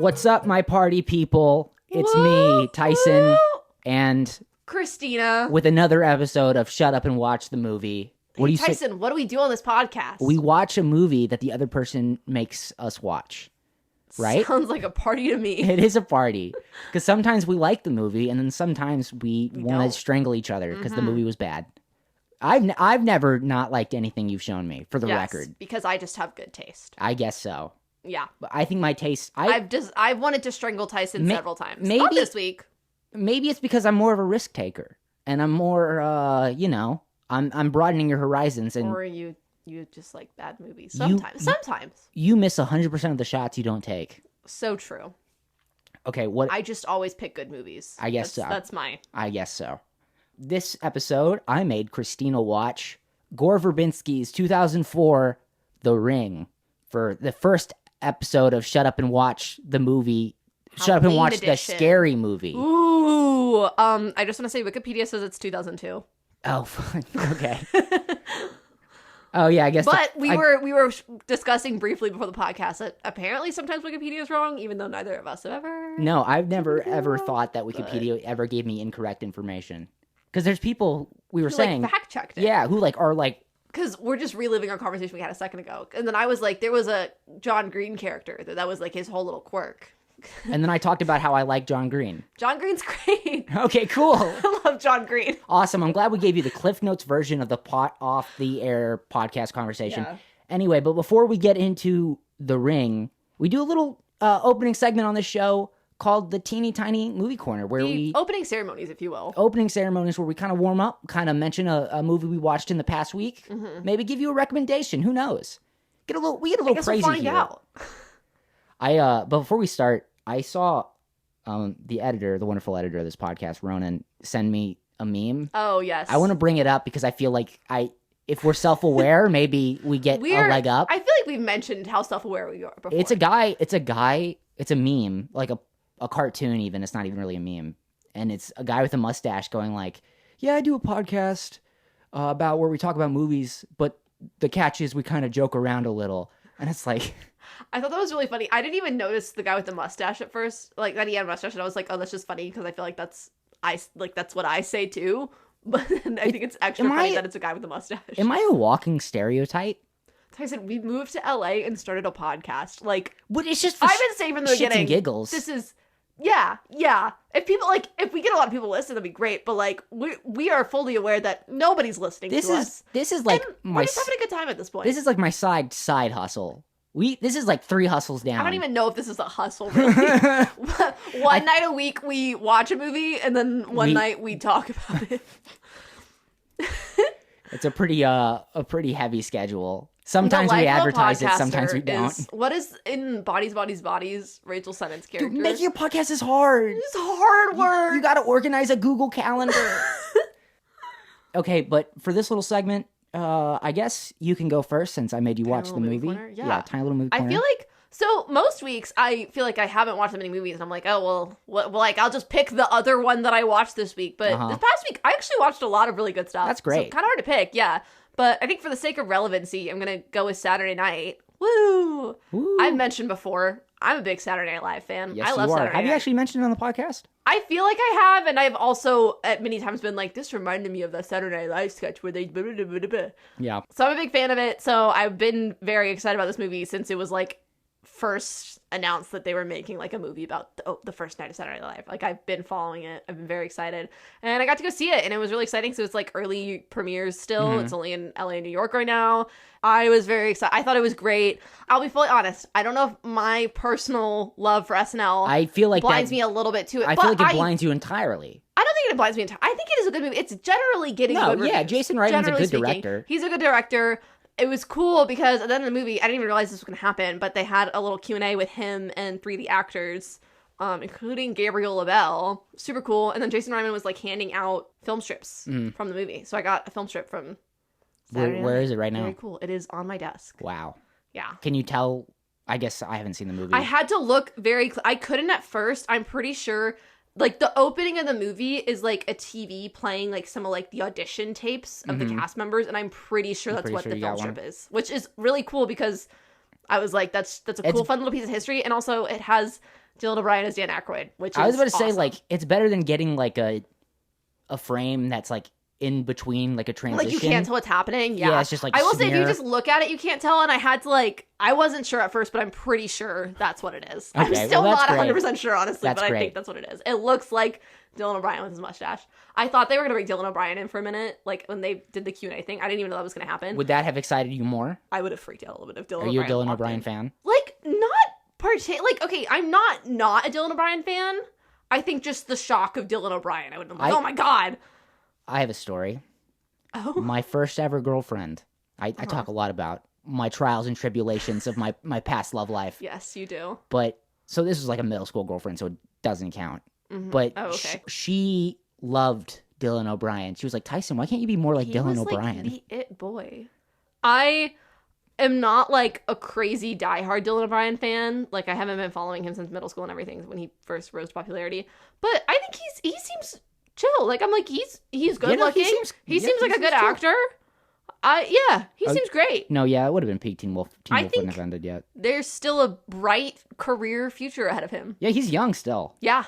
What's up, my party people? It's me, Tyson, and Christina, with another episode of Shut Up and Watch the Movie. What do you Tyson, say? What do we do on this podcast? We watch a movie that the other person makes us watch. Right? Sounds like a party to me. It is a party. Because sometimes we like the movie, and then sometimes we want to strangle each other because the movie was bad. I've never not liked anything you've shown me, for the record. Because I just have good taste. I guess so. Yeah. But I think my taste... I've wanted to strangle Tyson several times. Maybe, not this week. Maybe it's because I'm more of a risk taker. And I'm more, I'm broadening your horizons. And or you just like bad movies. Sometimes. You miss 100% of the shots you don't take. So true. Okay, what... I just always pick good movies. I guess so. That's mine. I guess so. This episode, I made Christina watch Gore Verbinski's 2004 The Ring for the first episode of Shut Up and Watch the Movie. Shut Up and Watch the Scary Movie. Ooh. I just want to say Wikipedia says it's 2002. Oh, fine. Okay. Oh, yeah, I guess. But we were discussing briefly before the podcast that apparently sometimes Wikipedia is wrong, even though neither of us have ever. No, I've never ever thought that Wikipedia ever gave me incorrect information. Because there's people who fact checked it. Yeah, who are like. Because we're just reliving our conversation we had a second ago. And then I was like, there was a John Green character that was like his whole little quirk. And then I talked about how I like John Green. John Green's great. Okay, cool. I love John Green. Awesome. I'm glad we gave you the Cliff Notes version of the off the air podcast conversation. Yeah. Anyway, but before we get into The Ring, we do a little opening segment on this show called the Teeny Tiny Movie Corner, where opening ceremonies, if you will. Opening ceremonies where we kind of warm up, kind of mention a movie we watched in the past week, maybe give you a recommendation. Who knows? We get a little crazy we'll find here. Out. But before we start, I saw the wonderful editor of this podcast, Ronan, send me a meme. Oh, yes. I want to bring it up because I feel like if we're self-aware, maybe we get a leg up. I feel like we've mentioned how self-aware we are before. It's a meme, like a cartoon even. It's not even really a meme. And it's a guy with a mustache going like, yeah, I do a podcast about where we talk about movies, but the catch is we kind of joke around a little. And it's like... I thought that was really funny. I didn't even notice the guy with the mustache at first, like that he had a mustache, and I was like, "Oh, that's just funny," because I feel like that's what I say too. But I think it's extra funny that it's a guy with a mustache. Am I a walking stereotype? I said we moved to LA and started a podcast. Like, but it's just I've been saying from the beginning, and giggles. This is yeah. If we get a lot of people listen, that'd be great. But like, we are fully aware that nobody's listening to us. This is like we're just having a good time at this point. This is like my side hustle. This is like 3 hustles down. I don't even know if this is a hustle, really. One night a week we watch a movie, and then one night we talk about it. It's a pretty heavy schedule. Sometimes we advertise it, sometimes we don't. What is in Bodies, Bodies, Bodies, Rachel Sennon's character? Dude, making a podcast is hard. It's hard work. You gotta organize a Google Calendar. Okay, but for this little segment, I guess you can go first since I made you watch the movie. Yeah, tiny little movie corner. I feel like, so most weeks I feel like I haven't watched that many movies and I'm like, oh, well, like I'll just pick the other one that I watched this week. But this past week, I actually watched a lot of really good stuff. That's great. So kind of hard to pick, yeah. But I think for the sake of relevancy, I'm going to go with Saturday Night. Woo! I've mentioned before, I'm a big Saturday Night Live fan. Yes, I love you are. Saturday Night. Have you actually mentioned it on the podcast? I feel like I have, and I've also at many times been like, this reminded me of that Saturday Night Live sketch where they... Yeah. So I'm a big fan of it, so I've been very excited about this movie since it was like first announced that they were making like a movie about the first night of Saturday Night Live. Like I've been following it. I've been very excited. And I got to go see it and it was really exciting. So it's like early premieres still. It's only in LA and New York right now. I was very excited. I thought it was great. I'll be fully honest. I don't know if my personal love for SNL blinds me a little bit to it. I feel like it blinds you entirely. I don't think it blinds me entirely. I think it is a good movie. It's generally getting good reviews. Yeah, Jason Reitman's a good director. He's a good director. It was cool because at the end of the movie, I didn't even realize this was going to happen, but they had a little Q&A with him and 3 of the actors, including Gabriel LaBelle. Super cool. And then Jason Reitman was like handing out film strips from the movie. So I got a film strip from Saturday Night. Where is it right now? Very cool. It is on my desk. Wow. Yeah. Can you tell? I guess I haven't seen the movie. I had to look I couldn't at first. I'm pretty sure like the opening of the movie is like a TV playing like some of like the audition tapes of the cast members, and I'm pretty sure that's what the film strip is, which is really cool because I was like, that's a cool, fun little piece of history, and also it has Dylan O'Brien as Dan Aykroyd, which is I was about to say, awesome. like, it's better than getting, like, a frame that's, like, in between, like, a transition. Like, you can't tell what's happening. Yeah, it's just, like, I will say, if you smear. just look at it, you can't tell, and I had to, like, I wasn't sure at first, but I'm pretty sure that's what it is. I'm Okay, still well, not that's 100% sure, honestly, That's but I great. think that's what it is. It looks like Dylan O'Brien with his mustache. I thought they were going to bring Dylan O'Brien in for a minute, like, when they did the Q&A thing. I didn't even know that was going to happen. Would that have excited you more? I would have freaked out a little bit if Dylan Are O'Brien you a Dylan walked O'Brien in. fan? Like, like, I'm not a Dylan O'Brien fan. I think just the shock of Dylan O'Brien, I would have been like, oh my god. I have a story. Oh. My first ever girlfriend. I talk a lot about my trials and tribulations of my past love life. Yes, you do. But, so this was like a middle school girlfriend, so it doesn't count. Mm-hmm. But oh, okay. she loved Dylan O'Brien. She was like, Tyson, why can't you be more like Dylan O'Brien? Like the it boy. I am not like a crazy diehard Dylan O'Brien fan. Like, I haven't been following him since middle school and everything when he first rose to popularity. But I think he seems chill. Like, I'm like, he's good looking. He seems like a good actor. He seems great. No, yeah, it would have been peak Teen Wolf. Teen Wolf think wouldn't have ended yet. There's still a bright career future ahead of him. Yeah, he's young still. Yeah.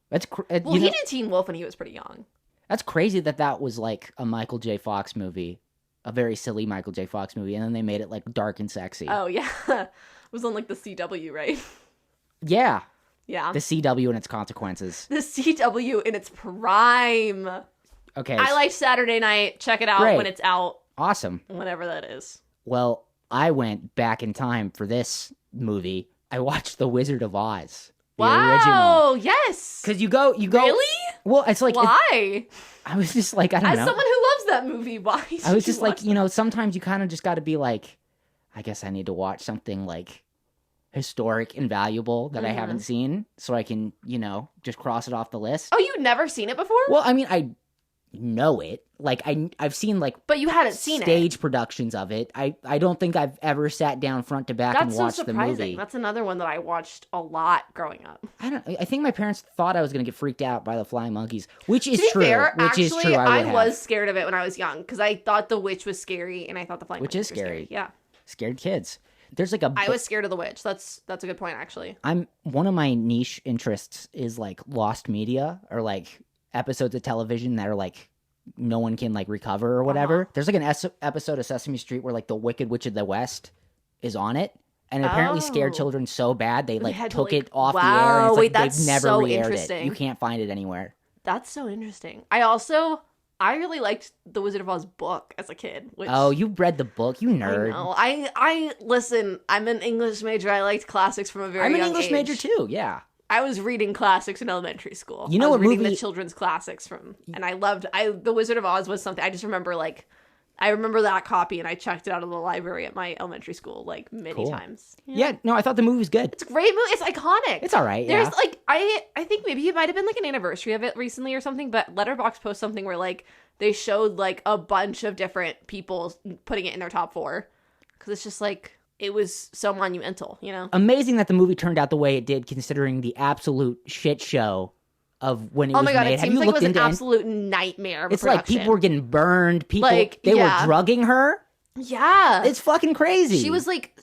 That's Well, he did Teen Wolf when he was pretty young. That's crazy that was like a Michael J. Fox movie, a very silly Michael J. Fox movie, and then they made it like dark and sexy. Oh yeah, it was on like the CW, right? Yeah. Yeah. The CW and its consequences. The CW in its prime. Okay. I like Saturday Night. Check it out Great. when it's out. Awesome. Whenever that is. Well, I went back in time for this movie. I watched The Wizard of Oz. The original. Wow, yes. Because you go. Really? Well, it's like. Why? I was just like, I don't As know. someone who loves that movie, why? I was just like, sometimes you kind of just got to be like, I guess I need to watch something like historic and valuable that I haven't seen so I can, just cross it off the list. Oh, you've never seen it before? Well, I mean, I know it. Like, I've seen, like, but you hadn't seen stage productions of it. I don't think I've ever sat down front to back and watched the movie. That's another one that I watched a lot growing up. I think my parents thought I was going to get freaked out by the flying monkeys, which is to be true. fair, which actually, is true. I was scared of it when I was young because I thought the witch was scary and I thought the flying Which monkeys is were scary. Yeah. Scared kids. There's like I was scared of the witch. That's a good point, actually. One of my niche interests is like lost media or like episodes of television that are like no one can like recover or whatever. There's like an episode of Sesame Street where like the Wicked Witch of the West is on it, and apparently scared children so bad they like took it off the air. And it's like they've never re-aired it. You can't find it anywhere. That's so interesting. I really liked the Wizard of Oz book as a kid. Which, you read the book, you nerd. I listen. I'm an English major. I liked classics from a very young age. I'm an English major too. Yeah. I was reading classics in elementary school. You know I was what reading movie? The children's classics and I loved. The Wizard of Oz was something I just remember. Like, I remember that copy, and I checked it out of the library at my elementary school like many times. Yeah. No, I thought the movie was good. It's a great movie. It's iconic. It's all right. There's like I think maybe it might have been like an anniversary of it recently or something. But Letterboxd posted something where like they showed like a bunch of different people putting it in their top 4 because it's just like. It was so monumental, Amazing that the movie turned out the way it did, considering the absolute shit show of when it was made. Oh my god, it Have seems you like it looked was an into absolute nightmare of a It's like production. people were getting burned. People, Like, they yeah. were drugging her. Yeah. It's fucking crazy. She was like,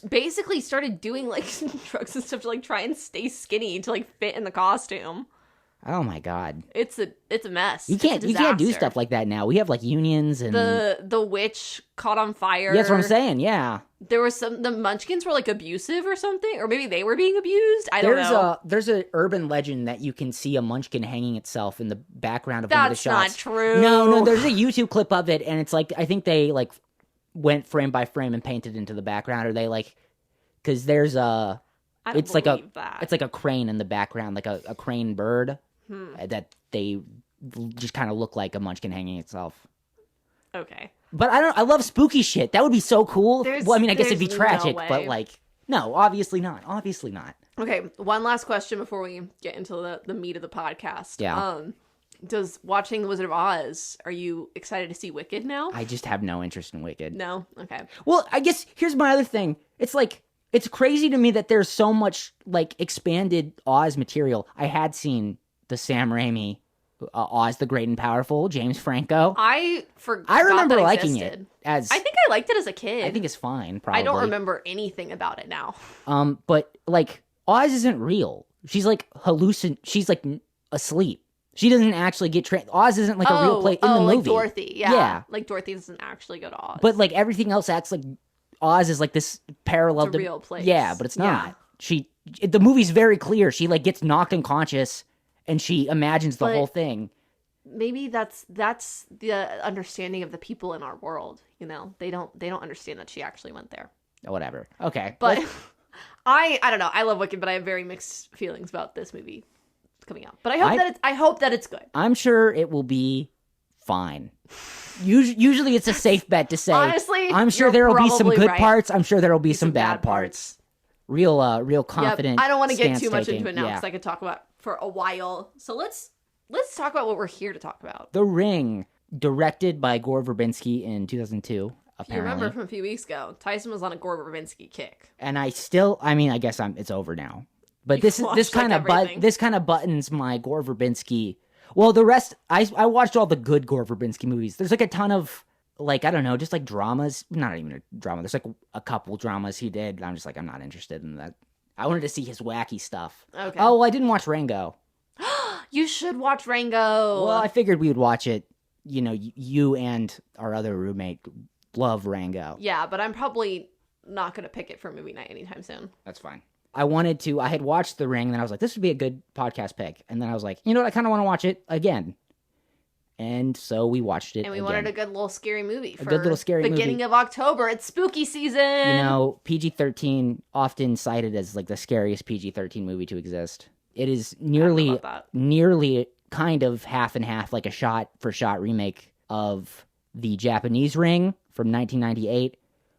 basically started doing like drugs and stuff to like try and stay skinny to like fit in the costume. Oh my god. It's a mess. You can't do stuff like that now. We have like unions and the witch caught on fire. Yeah, that's what I'm saying. Yeah. There was the Munchkins were like abusive or something, or maybe they were being abused. I don't know. There's a urban legend that you can see a Munchkin hanging itself in the background of one of the shots. That's not true. No, there's a YouTube clip of it, and it's like I think they like went frame by frame and painted into the background, or they like because there's a it's like a crane in the background, like a crane bird that they just kind of look like a Munchkin hanging itself. Okay. But I love spooky shit. That would be so cool. Well, I mean, I guess it'd be tragic, no way. but like, no, obviously not. Obviously not. Okay, one last question before we get into the meat of the podcast. Yeah. Does watching The Wizard of Oz, are you excited to see Wicked now? I just have no interest in Wicked. No? Okay. Well, I guess here's my other thing. It's like, it's crazy to me that there's so much like expanded Oz material. I had seen the Sam Raimi Oz the Great and Powerful, James Franco. I remember that liking existed. it as I think I liked it as a kid. I think it's fine, probably. I don't remember anything about it now. But like Oz isn't real. She's like she's like asleep. She doesn't actually get Oz isn't like a real place in the movie. Like Dorothy. Yeah. Like Dorothy doesn't actually go to Oz. But like everything else acts like Oz is like this parallel. It's a real place. Yeah, but it's not. The movie's very clear. She like gets knocked unconscious and she imagines the whole thing. Maybe that's the understanding of the people in our world. You know, they don't understand that she actually went there. Whatever. Okay. But I don't know. I love Wicked, but I have very mixed feelings about this movie coming out. But I hope that it's good. I'm sure it will be fine. Usually it's a safe bet to say. Honestly, I'm sure there will be some good parts. I'm sure there will be some bad parts. Real confident. Yep. I don't want to get too much into it now because I could talk about for a while. So let's talk about what we're here to talk about. The Ring, directed by Gore Verbinski in 2002. Apparently. You remember from a few weeks ago, Tyson was on a Gore Verbinski kick. And I guess it's over now. But this kind of buttons my Gore Verbinski. Well, the rest I watched all the good Gore Verbinski movies. There's like a ton of like I don't know, just like dramas. Not even a drama. There's like a couple dramas he did. I'm just like I'm not interested in that. I wanted to see his wacky stuff. Okay. Oh, well, I didn't watch Rango. You should watch Rango. Well, I figured we would watch it. You know, you and our other roommate love Rango. Yeah, but I'm probably not going to pick it for movie night anytime soon. That's fine. I had watched The Ring, and then I was like, this would be a good podcast pick. And then I was like, you know what, I kind of want to watch it again. And so we watched it And we wanted a good little scary movie for a good little scary beginning of October. It's spooky season. You know, PG-13 often cited as like the scariest PG-13 movie to exist. It is nearly kind of half and half, like a shot-for-shot remake of the Japanese Ring from 1998,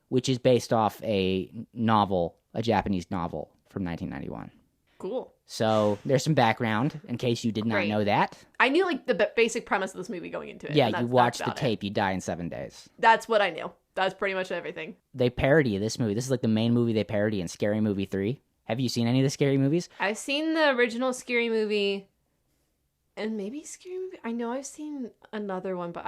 which is based off a Japanese novel from 1991. Cool. So there's some background in case you did not know that. I knew like the basic premise of this movie going into it. Yeah, you watch the tape, you die in 7 days. That's what I knew. That's pretty much everything. They parody this movie. This is like the main movie they parody in Scary Movie 3. Have you seen any of the Scary movies? I've seen the original Scary Movie. And maybe Scary Movie. I know I've seen another one, but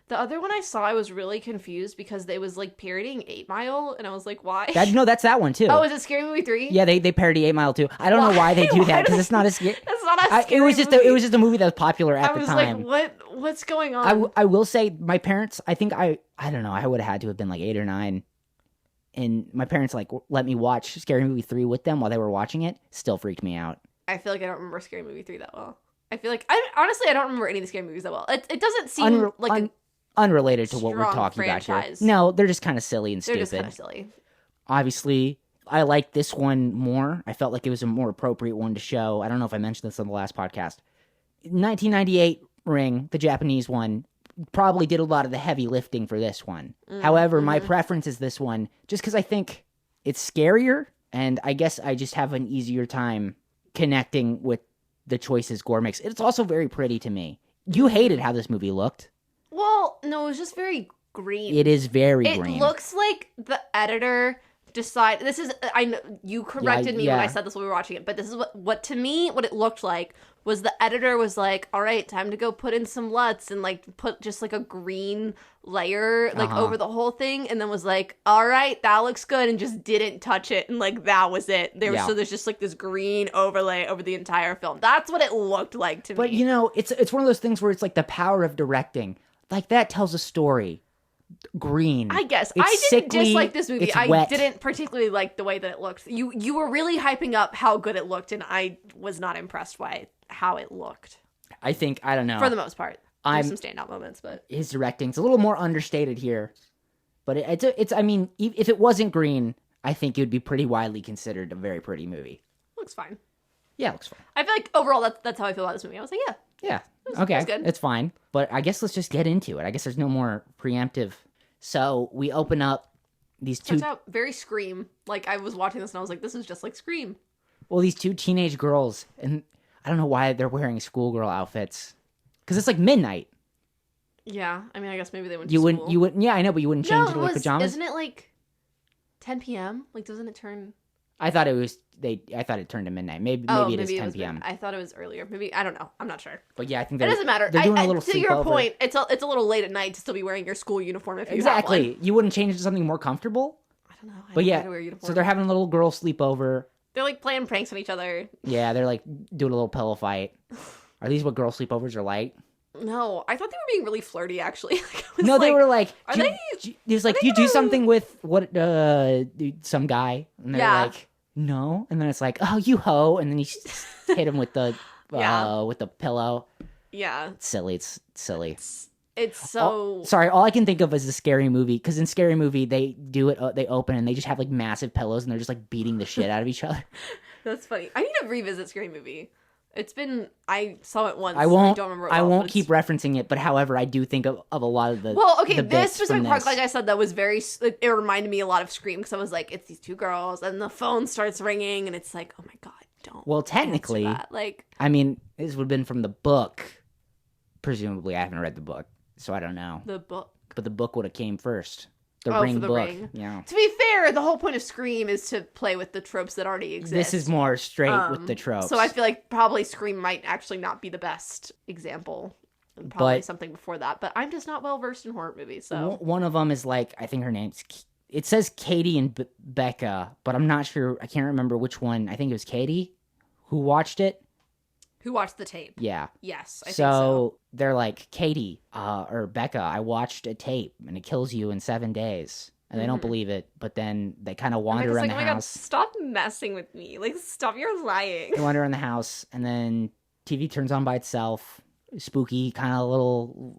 the other one I saw, I was really confused because they was like parodying 8 Mile, and I was like, why? No, that's that one too. Oh, is it Scary Movie 3? Yeah, they parody 8 Mile too. I don't know why they do that because it's not a scary. That's not a scary movie. It was just a movie that was popular at the time. I was like, what's going on? I will say, my parents. I think I don't know. I would have had to have been like 8 or 9, and my parents like let me watch Scary Movie 3 with them while they were watching it. Still freaked me out. I feel like I don't remember Scary Movie 3 that well. I feel like honestly I don't remember any of the scary movies that well. It doesn't seem like unrelated to what we're talking franchise. About here. No, they're just kind of silly and stupid. They're just kind of silly. Obviously, I like this one more. I felt like it was a more appropriate one to show. I don't know if I mentioned this on the last podcast. 1998 Ring, the Japanese one, probably did a lot of the heavy lifting for this one. However, my preference is this one just because I think it's scarier, and I guess I just have an easier time connecting with the choices Gore makes. It's also very pretty to me. You hated how this movie looked. Well, no, it was just very green. It is very green. It looks like the editor decided. This is, I know you corrected me when I said this when we were watching it, but this is what to me, what it looked like was the editor was like, all right, time to go put in some LUTs and like put just like a green layer like over the whole thing, and then was like, all right, that looks good, and just didn't touch it, and like that was it. So there's just like this green overlay over the entire film. That's what it looked like to me. But you know, it's one of those things where it's like the power of directing. Like that tells a story. Green. I guess. It's I didn't sickly, dislike this movie. I wet. didn't particularly like the way that it looked. You were really hyping up how good it looked, and I was not impressed by how it looked. I don't know. For the most part. There's some standout moments, but his directing's a little more understated here. But it's I mean, if it wasn't green, I think it would be pretty widely considered a very pretty movie. Looks fine. Yeah, it looks fine. I feel like overall that's how I feel about this movie. I was like, yeah. Yeah. It Okay. was good. It's fine. But I guess let's just get into it. I guess there's no more preemptive. So we open up these two. Turns out very Scream. Like I was watching this and I was like, this is just like Scream. Well, these two teenage girls, and I don't know why they're wearing schoolgirl outfits. Because it's like midnight. Yeah, I mean, I guess maybe they went to school. You wouldn't, yeah, I know, but you wouldn't change into like pajamas? Isn't it like 10 p.m.? Like, doesn't it turn... I thought it turned to midnight. Maybe it is 10 p.m. I thought it was earlier. Maybe, I don't know. I'm not sure. But yeah, I think it doesn't matter. They're doing a little to your point, it's a little late at night to still be wearing your school uniform if you have one. You wouldn't change into something more comfortable? I don't know. So they're having a little girl sleepover. They're like playing pranks on each other. Yeah, they're like doing a little pillow fight. Are these what girl sleepovers are like? No, I thought they were being really flirty. Actually, like, I was No, they like, were like, are do, they? he was like, are do they you do gonna- something with what some guy? And they're Yeah. like, no. And then it's like, oh, you hoe. And then you hit him with the Yeah. with the pillow. Yeah, It's silly. It's silly. it's so. Sorry, all I can think of is the Scary Movie, because in Scary Movie they do it. They open and they just have like massive pillows and they're just like beating the shit out of each other. That's funny. I need to revisit Scary Movie. It's been. I saw it once. I won't. don't remember. It I well, won't but keep it's- referencing it, but however, I do think of a lot of the. Well, okay, the this bits specific from part, this. like I said, that was very. It reminded me a lot of Scream because I was like, it's these two girls, and the phone starts ringing, and it's like, oh my god, don't. Well, answer technically, that. Like, I mean, this would have been from the book. Presumably, I haven't read the book, so I don't know. the book. But the book would have came first. The Oh, Ring for the book. Ring. Yeah. To be fair, the whole point of Scream is to play with the tropes that already exist. This is more straight with the tropes. So I feel like probably Scream might actually not be the best example. And probably But- something before that. But I'm just not well versed in horror movies, so One of them is like, I think her name's. It says Katie and Becca, but I'm not sure. I can't remember which one. I think it was Katie who watched it. who watched the tape? Yeah. Yes, I think so. They're like, Katie, or Becca, I watched a tape and it kills you in 7 days. And they don't believe it, but then they kind of wander around like, the oh my god, house. stop messing with me. Like, stop, you're lying. They wander around the house, and then TV turns on by itself. Spooky kind of little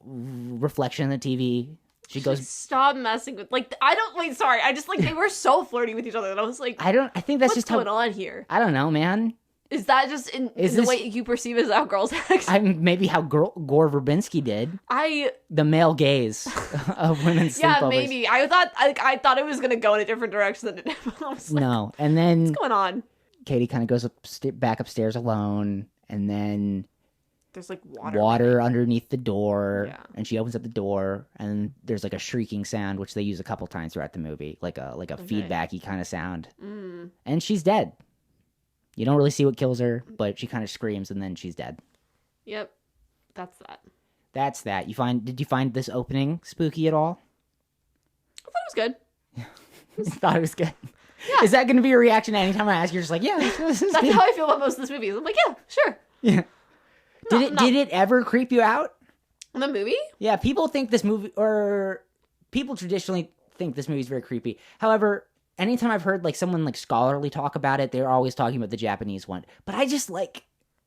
reflection in the TV. She goes. Stop messing with, like, I don't, wait, sorry. I just, like, they were so flirty with each other that I was like, I think that's what's just going how. on here? I don't know, man. Is that just in the this- way you perceive as how girls act? Maybe how Gore Verbinski did. The male gaze of women's Yeah, sleepovers. maybe. I thought it was gonna go in a different direction than it did. I was like, No, and then what's going on? Katie kind of goes back upstairs alone, and then There's like water. water underneath the door, Yeah. and she opens up the door, and there's like a shrieking sound, which they use a couple times throughout the movie, like a feedbacky kind of sound, and she's dead. You don't really see what kills her, but she kind of screams, and then she's dead. Yep, that's that. That's that. Did you find this opening spooky at all? I thought it was good. Thought it was good. Yeah. Is that going to be your reaction anytime I ask? You're just like, yeah, this is That's good. how I feel about most of this movie. I'm like, yeah, sure. Yeah. No. Did it ever creep you out? The movie? Yeah, people think this movie, or people traditionally think this movie is very creepy. However, anytime I've heard like someone like scholarly talk about it, they're always talking about the Japanese one. But I just like,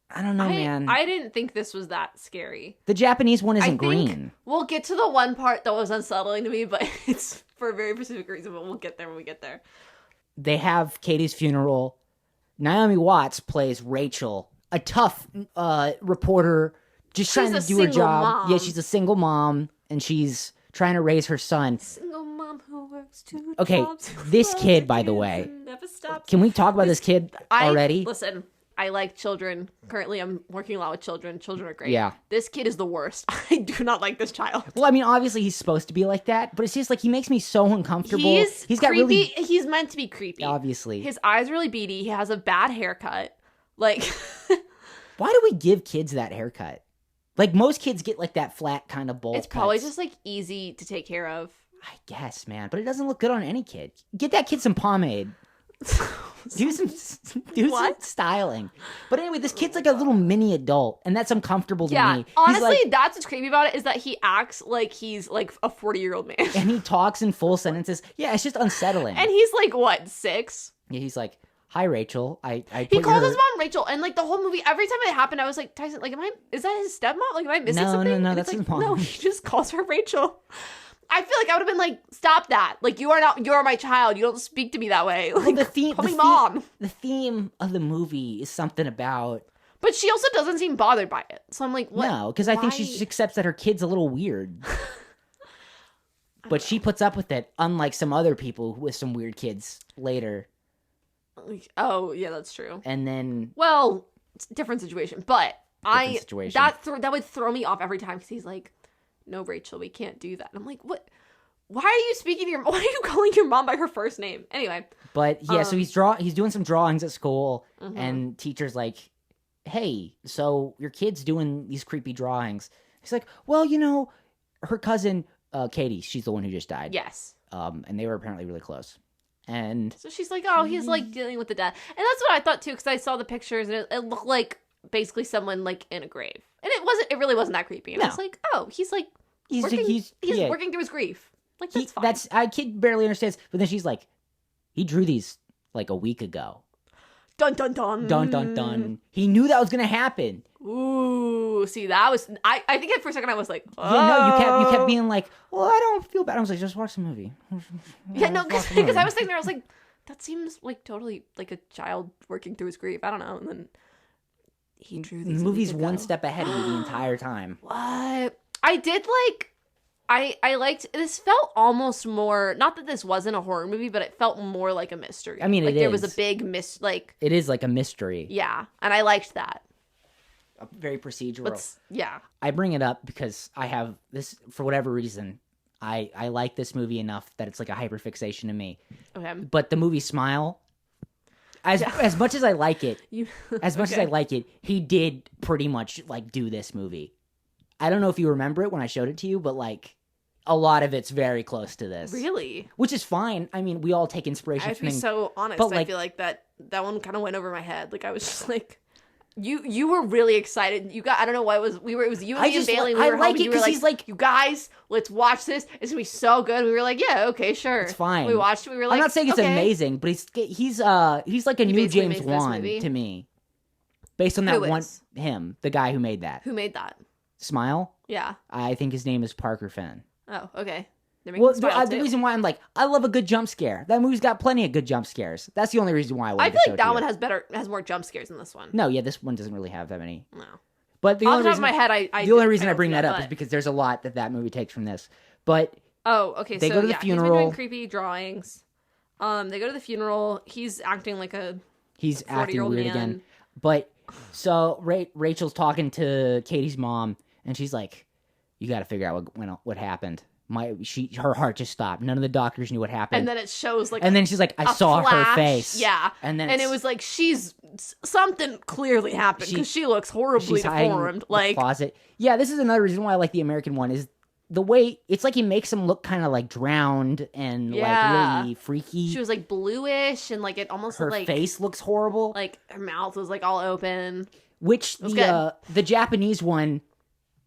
I don't know, man. I didn't think this was that scary. The Japanese one isn't I think green. we'll get to the one part that was unsettling to me, but it's for a very specific reason. But we'll get there when we get there. They have Katie's funeral. Naomi Watts plays Rachel, a tough reporter, just trying to a do her single job. mom. Yeah, she's a single mom, and she's trying to raise her son. Single mom who works two Okay, jobs, who this loves kid, her by the kids way. and never stops. Can we talk about this kid already? Listen, I like children. Currently, I'm working a lot with children. Children are great. Yeah. This kid is the worst. I do not like this child. Well, I mean, obviously he's supposed to be like that, but it's just like he makes me so uncomfortable. He's got creepy. really He's meant to be creepy. obviously. His eyes are really beady. He has a bad haircut. Like, Why do we give kids that haircut? Like most kids get like that flat kind of bowl. it's probably cuts. just like easy to take care of. I guess, man, but it doesn't look good on any kid. Get that kid some pomade. Do some What? styling. But anyway, this kid's like a little mini adult, and that's uncomfortable to Yeah, me. He's honestly, like- that's what's creepy about it is that he acts like he's like a 40-year-old man. and he talks in full sentences. Yeah, it's just unsettling. And he's like, what, 6? yeah, he's like, "Hi, Rachel. I He put called your-" his mom Rachel, and like the whole movie, every time it happened, I was like, Tyson, like, is that his stepmom? Like, am I missing No, something? no, And that's it's his like, mom. No, he just calls her Rachel. I feel like I would have been like, stop that. Like, you are my child. You don't speak to me that way. Like, Well, the theme, call the me theme- mom. The theme of the movie is something about But she also doesn't seem bothered by it. So I'm like, what? no, because I think she Why? just accepts that her kid's a little weird. But she puts up with it, unlike some other people with some weird kids later. Like, oh, yeah, that's true. And then Well, it's a different situation. But situation. that would throw me off every time because he's like, no, Rachel, we can't do that. And I'm like, what? Why are you speaking to why are you calling your mom by her first name? Anyway. But yeah, so he's doing some drawings at school, Mhm. and teacher's like, "Hey, so your kid's doing these creepy drawings." He's like, "Well, her cousin Katie, she's the one who just died." Yes. And they were apparently really close. And so she's like, oh, he's like dealing with the death. And that's what I thought too, because I saw the pictures and it looked like basically someone like in a grave. And it really wasn't that creepy. And I was like, oh, he's like working through his grief. Like, that's fine. A kid barely understands. But then she's like, he drew these like a week ago. Dun dun dun. Dun dun dun. He knew that was gonna happen. Ooh, see, that was I think for a second I was like, oh. Yeah, no, you kept being like, well, I don't feel bad. I was like, just watch the movie. Yeah, no, because I was thinking there, I was like, that seems like totally like a child working through his grief. I don't know. And then he drew these. The movie's one step ahead of you the entire time. What? I did like. I liked this. Felt almost more. Not that this wasn't a horror movie, but it felt more like a mystery. I mean, like there was a big like. It is like a mystery. Yeah, and I liked that. Very procedural. Yeah. I bring it up because I have this, for whatever reason, I like this movie enough that it's like a hyperfixation to me. Okay. But the movie Smile, as much as I like it, as I like it, he did pretty much like do this movie. I don't know if you remember it when I showed it to you, but like a lot of it's very close to this. Really? Which is fine. I mean, we all take inspiration from him. I have to be so honest. But I feel like that one kind of went over my head. Like I was just like, You were really excited. You got, I don't know why it was you and me and Bailey. We were like home, it because he's like, you guys, let's watch this. It's gonna be so good. We were like, yeah, okay, sure, it's fine. We watched it. We were like, I'm not saying it's amazing, but he's like a new James Wan to me, based on that one the guy who made that. Who made that? Smile. Yeah, I think his name is Parker Finn. Oh, okay. Well, the reason why I'm like, I love a good jump scare. That movie's got plenty of good jump scares. That's the only reason why I feel like that one has more jump scares than this one. No, yeah, this one doesn't really have that many. No. But the only reason, the only reason I bring that up is but... because there's a lot that movie takes from this. But okay, they go to the funeral. He's been doing creepy drawings. They go to the funeral. He's acting like he's acting weird again. But so Rachel's talking to Katie's mom, and she's like, "You got to figure out what happened." Her heart just stopped. None of the doctors knew what happened. And then it shows like, and then she's like, I saw her face. Yeah. And it was like, something clearly happened because she looks horribly deformed. Like closet. Yeah, this is another reason why I like the American one is the way it's like he makes him look kind of like drowned and like really freaky. She was like bluish and like it almost her like face looks horrible. Like her mouth was like all open. Which the Japanese one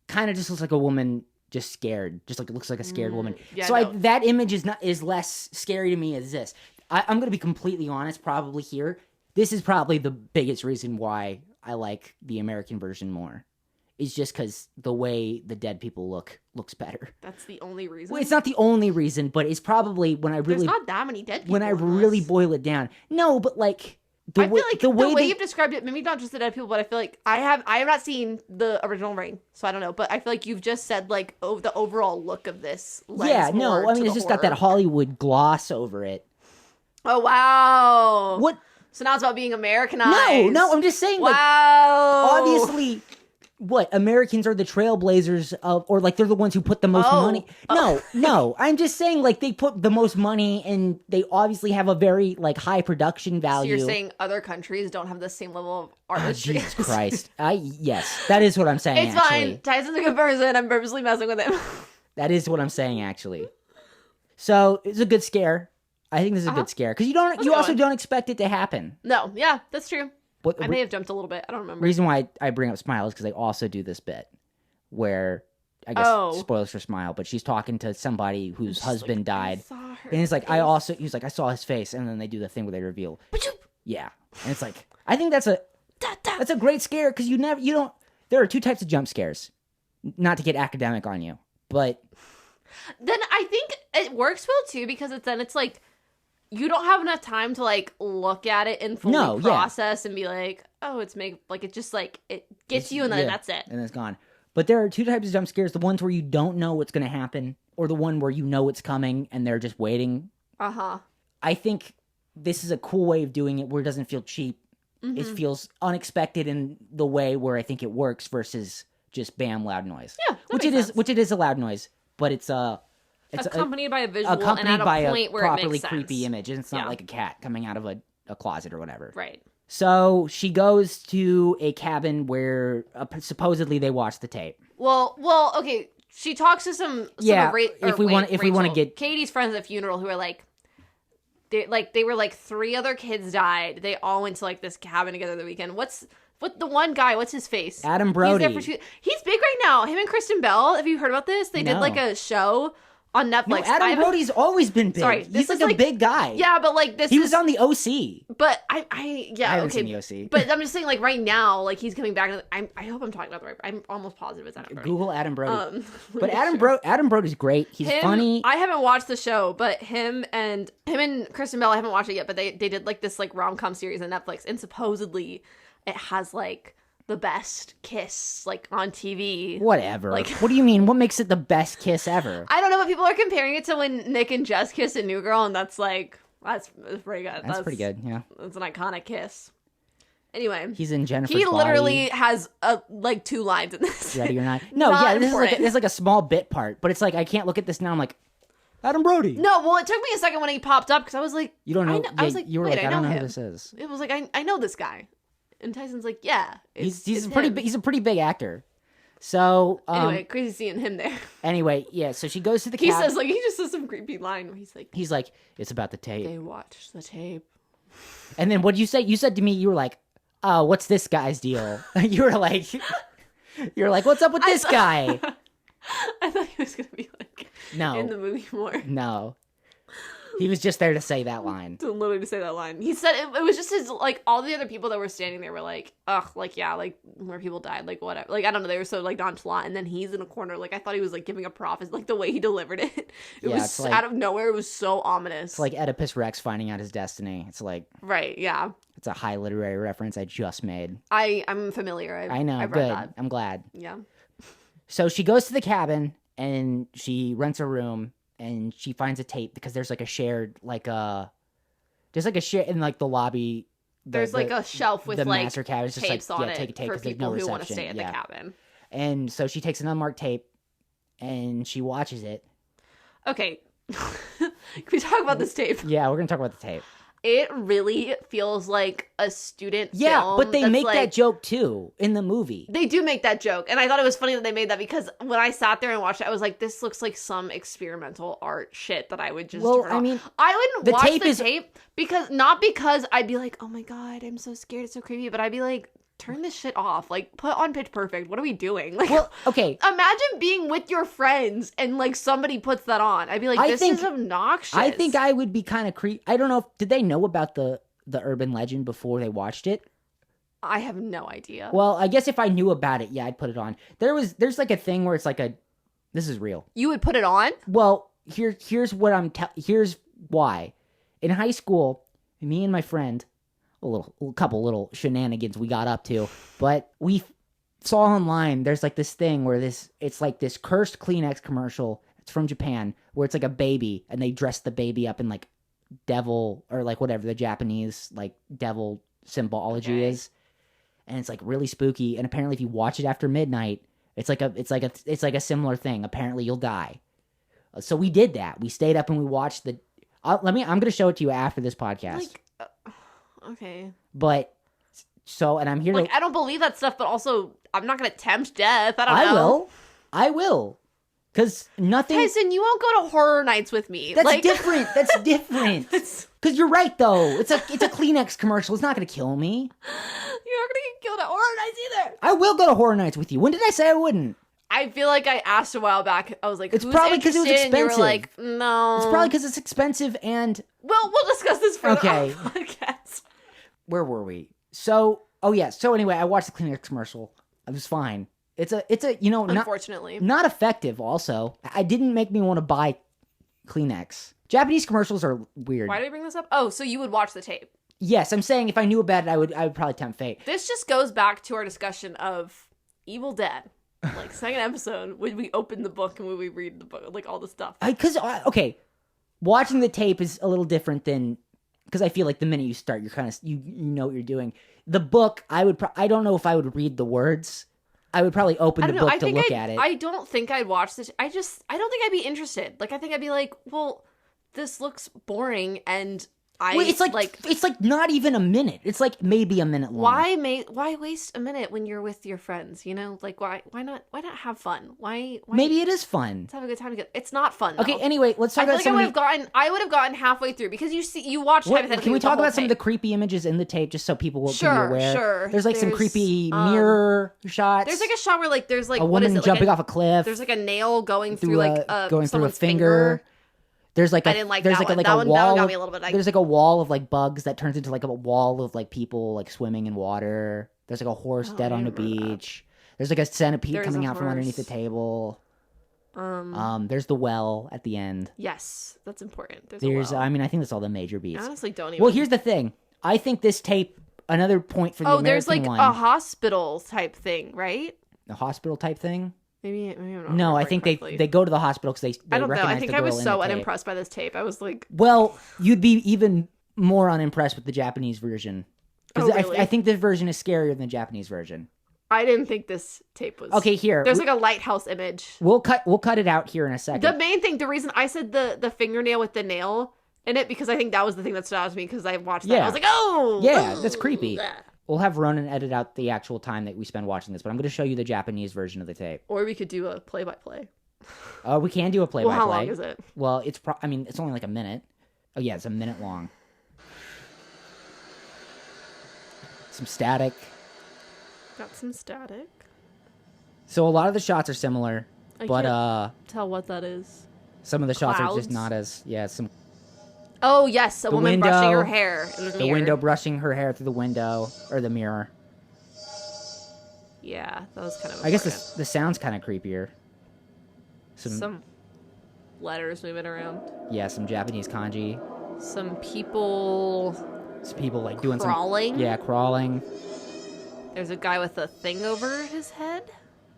kind of just looks like a woman. Just scared, just like it looks like a scared woman. Yeah, so that image is less scary to me as this. I'm gonna be completely honest. Probably here, this is probably the biggest reason why I like the American version more. Is just because the way the dead people looks better. That's the only reason. Well, it's not the only reason, but it's probably when I really there's not that many dead people. When I really boil it down, no, but like. I feel like the way you've described it, maybe not just the dead people, but I feel like I have not seen the original Ring, so I don't know. But I feel like you've just said like the overall look of this. Yeah, no, I mean it's just got that Hollywood gloss over it. Oh wow! What? So now it's about being Americanized. No, I'm just saying. Wow. Like, obviously. What, Americans are the trailblazers of, or like they're the ones who put the most money? No, I'm just saying like they put the most money and they obviously have a very like high production value. So you're saying other countries don't have the same level of artistry? Jesus Christ. Yes, that is what I'm saying. It's fine. Tyson's a good person. I'm purposely messing with him. That is what I'm saying actually. So it's a good scare. I think this is a good scare because you also don't expect it to happen. No, yeah, that's true. I may have jumped a little bit. I don't remember. The reason why I bring up Smile is because I also do this bit where, I guess, spoilers for Smile, but she's talking to somebody whose husband died. And it's like, he's like, I saw his face. And then they do the thing where they reveal. Yeah. And it's like, I think that's a great scare because there are two types of jump scares. Not to get academic on you, but. Then I think it works well too because it's like, you don't have enough time to like look at it and fully process and be like, oh, it just like it gets you and then that's it. And it's gone. But there are two types of jump scares. The ones where you don't know what's going to happen or the one where you know it's coming and they're just waiting. Uh-huh. I think this is a cool way of doing it where it doesn't feel cheap. Mm-hmm. It feels unexpected in the way where I think it works versus just bam, loud noise. Yeah, which it is a loud noise, but it's accompanied by a visual and at a point where properly it makes sense. Creepy image, and it's not like a cat coming out of a closet or whatever. Right. So she goes to a cabin where supposedly they watch the tape. Well, okay. She talks to some if we want to get Katie's friends at the funeral who are like, they were like 3 other kids died. They all went to like this cabin together the weekend. What the one guy? What's his face? Adam Brody. He's big right now. Him and Kristen Bell. Have you heard about this? They did like a show on Netflix. No, Adam Brody's always been big. Sorry, he's like a big guy. Yeah, but like he was on the OC. But I haven't seen the OC. But I'm just saying, like right now, like he's coming back. I hope I'm talking about the right. I'm almost positive it's Adam Brody. Google Adam Brody. But Adam Brody's great. He's funny. I haven't watched the show, but him and Kristen Bell, I haven't watched it yet. But they did like this like rom-com series on Netflix, and supposedly it has like the best kiss like on TV. Whatever. Like, what do you mean? What makes it the best kiss ever? I don't know, but people are comparing it to when Nick and Jess kissed in New Girl, and that's pretty good. That's pretty good. Yeah, that's an iconic kiss. Anyway, he's in Jennifer's He body. literally has like 2 lines in this. Ready or not? No, Not this is like a small bit part, but it's like I can't look at this now. I'm like, Adam Brody. No, well, it took me a second when he popped up because I was like, you don't know. I was like, you were wait, like, I don't know who this is. It was like I know this guy. And Tyson's like, yeah, he's a pretty big actor. So anyway, crazy seeing him there. Anyway, yeah. So she goes to the. He says like he just says some creepy line where he's like, it's about the tape. They watched the tape. And then what did you say? You said to me, you were like, oh, what's this guy's deal? you were like, what's up with this guy? I thought he was gonna be like, no, in the movie more. No. He was just there to say that line. To say that line. He said it was just his, like, all the other people that were standing there were like, ugh, like, yeah, like, more people died, like, whatever. Like, I don't know, they were so, like, nonchalant, and then he's in a corner, like, I thought he was, like, giving a prophecy, like, the way he delivered it. It was like, out of nowhere, it was so ominous. It's like Oedipus Rex finding out his destiny. It's like... Right, yeah. It's a high literary reference I just made. I'm familiar. I know, I've good. Read that. I'm glad. Yeah. So she goes to the cabin, and she rents a room, and she finds a tape because there's like a shared there's like a share in like the lobby. There's like a shelf with like master cabin. It's tapes just like, on take a it tape for people no who want to reception. stay at the cabin. And so she takes an unmarked tape and she watches it. Okay, can we talk about this tape? Yeah, we're gonna talk about the tape. It really feels like a student yeah, film. But they make that joke too in the movie. They do make that joke. And I thought it was funny that they made that because when I sat there and watched it, I was like, this looks like some experimental art shit that I would just turn off. mean, I wouldn't watch the tape because I'd be like, oh my God, I'm so scared, it's so creepy. But I'd be like, turn this shit off. Like, put on Pitch Perfect. What are we doing? Like, well, okay. Imagine being with your friends and like somebody puts that on. I'd be like, this is obnoxious. I think I would be kind of I don't know. Did they know about the urban legend before they watched it? I have no idea. Well, I guess if I knew about it, yeah, I'd put it on. There's like a thing where it's like this is real. You would put it on? Well, here's what here's why. In high school, me and my friend, a couple little shenanigans we got up to, but we saw online there's like this thing where it's like this cursed Kleenex commercial. It's from Japan where it's like a baby and they dress the baby up in like devil or like whatever the Japanese like devil symbology is, and it's like really spooky. And apparently if you watch it after midnight, it's like a similar thing. Apparently you'll die. So we did that. We stayed up and we watched I'm gonna show it to you after this podcast. Like, okay. But so, and I'm here I don't believe that stuff, but also I'm not gonna tempt death. I don't know. I will. Because nothing... Tyson, you won't go to horror nights with me. That's different. That's different. Because you're right, though. It's a Kleenex commercial. It's not going to kill me. You're not going to get killed at horror nights either. I will go to horror nights with you. When did I say I wouldn't? I feel like I asked a while back. I was like, it's probably because it was expensive. And you were like, no. It's probably because it's expensive and... Well, we'll discuss this further on the podcast. Where were we? So anyway, I watched the Kleenex commercial. I was fine. It's a unfortunately not effective. Also, it didn't make me want to buy Kleenex. Japanese commercials are weird. Why did we bring this up? Oh, so you would watch the tape? Yes, I'm saying if I knew about it, I would probably tempt fate. This just goes back to our discussion of Evil Dead. Like second episode, would we open the book and would we read the book, like all the stuff? Okay, watching the tape is a little different than because I feel like the minute you start, you're kind of you know what you're doing. The book, I don't know if I would read the words. I would probably open the book to look at it. I don't think I'd watch this. I don't think I'd be interested. Like, I think I'd be like, well, this looks boring and Wait, it's like not even a minute. It's like maybe a minute long. Why waste a minute when you're with your friends? You know, like why not have fun? Why Maybe it is fun. let's have a good time together. It's not fun. Though. Okay, anyway, let's talk I feel about like I would have gotten halfway through because you watched hypothetically. Can we talk about some of the creepy images in the tape just so people will be Sure, aware? sure. There's like some creepy mirror shots. There's like a shot where like there's like a woman jumping off a cliff. There's like a nail going through like going through a someone's finger. There's like I didn't like there's that like one. a That one wall. got me a little bit. There's like a wall of like bugs that turns into like a wall of like people like swimming in water. There's like a horse dead on the beach. There's like a centipede coming out from underneath the table. There's the well at the end. Yes, that's important. There's I mean, I think that's all the major beats. I honestly don't even. Well, here's the thing. I think this tape. Another point for the American there's like one. a hospital type thing, right? A hospital type thing. Maybe I'm not no, I think they go to the hospital because they I don't know. recognize I think the I girl was so in the unimpressed by this tape. I was like, well, you'd be even more unimpressed with the Japanese version because really? I think this version is scarier than the Japanese version. I didn't think this tape was okay. Here, there's like a lighthouse image. We'll cut it out here in a second. The main thing, the reason I said the fingernail with the nail in it because I think that was the thing that stood out to me because I watched that. I was like, oh, yeah, that's creepy. We'll have Ronan edit out the actual time that we spend watching this, but I'm going to show you the Japanese version of the tape. Or we could do a play-by-play. Oh, we can do a play-by-play. Well, how long is it? Well, it's it's only like a minute. Oh, yeah, it's a minute long. Some static. Got some static. So a lot of the shots are similar, but can't tell what that is. Some of the shots are just not as some. Oh yes, a woman brushing her hair in the mirror. The window brushing her hair through the window or the mirror. Yeah, that was kind of. I guess the sound's kind of creepier. Some letters moving around. Yeah, some Japanese kanji. Some people. Some people like doing crawling. Yeah, crawling. There's a guy with a thing over his head.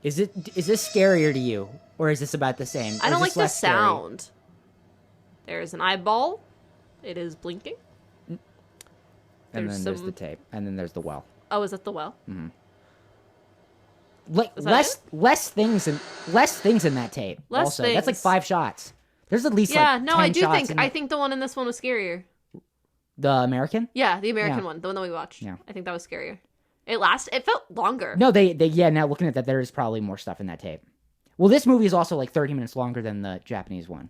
Is this scarier to you, or is this about the same? I don't like the sound. Scary? There's an eyeball. It is blinking. And then there's the tape, and then there's the well. Oh, is that the well? Mm-hmm. Like less things in that tape. Less things. That's like 5 shots. There's at least 10 shots. I think the one in this one was scarier. The American? Yeah, the American one, the one that we watched. Yeah, I think that was scarier. It felt longer. No, they now looking at that, there is probably more stuff in that tape. Well, this movie is also like 30 minutes longer than the Japanese one.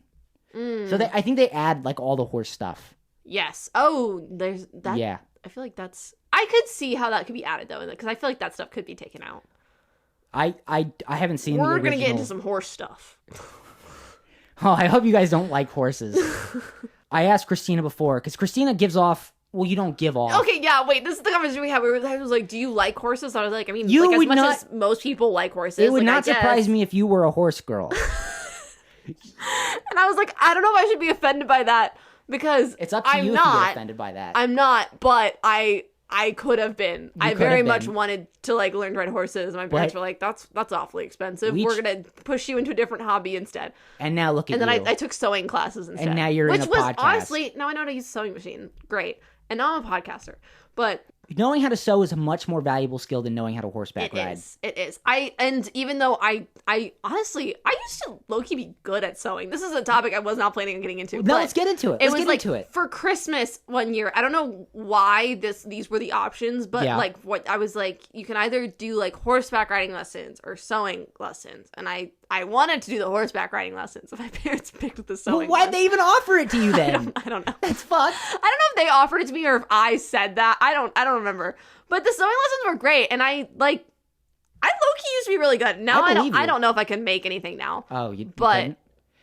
So I think they add like all the horse stuff. Yes. Oh, there's that. Yeah. I feel like I could see how that could be added though, because I feel like that stuff could be taken out. I haven't seen. We're gonna get into some horse stuff. Oh, I hope you guys don't like horses. I asked Christina before because Christina gives off. Well, you don't give off. Okay, yeah, wait. This is the conversation we had. I was like, "Do you like horses?" I was like, "I mean, you like, would as much as most people like horses." It would not surprise me if you were a horse girl. And I was like, I don't know if I should be offended by that because it's up to you if you get offended by that. I'm not, but I could have been. I very much wanted to like learn to ride horses. My parents were like, "That's awfully expensive. We're gonna push you into a different hobby instead." And now look at you. And then I took sewing classes instead. And now you're in a podcast. Which was honestly, now I know how to use a sewing machine. Great. And now I'm a podcaster. But knowing how to sew is a much more valuable skill than knowing how to horseback ride. It is. And even though I honestly, I used to low-key be good at sewing. This is a topic I was not planning on getting into. No, let's get into it. Let's get into it. For Christmas one year, I don't know why these were the options, but like what I was like, you can either do like horseback riding lessons or sewing lessons. And I wanted to do the horseback riding lessons. My parents picked the sewing. Well, why'd they even offer it to you then? I don't know. That's fucked. I don't know if they offered it to me or if I said that. I don't remember. But the sewing lessons were great, and I low-key used to be really good. Now I don't know if I can make anything now. Oh, you but couldn't?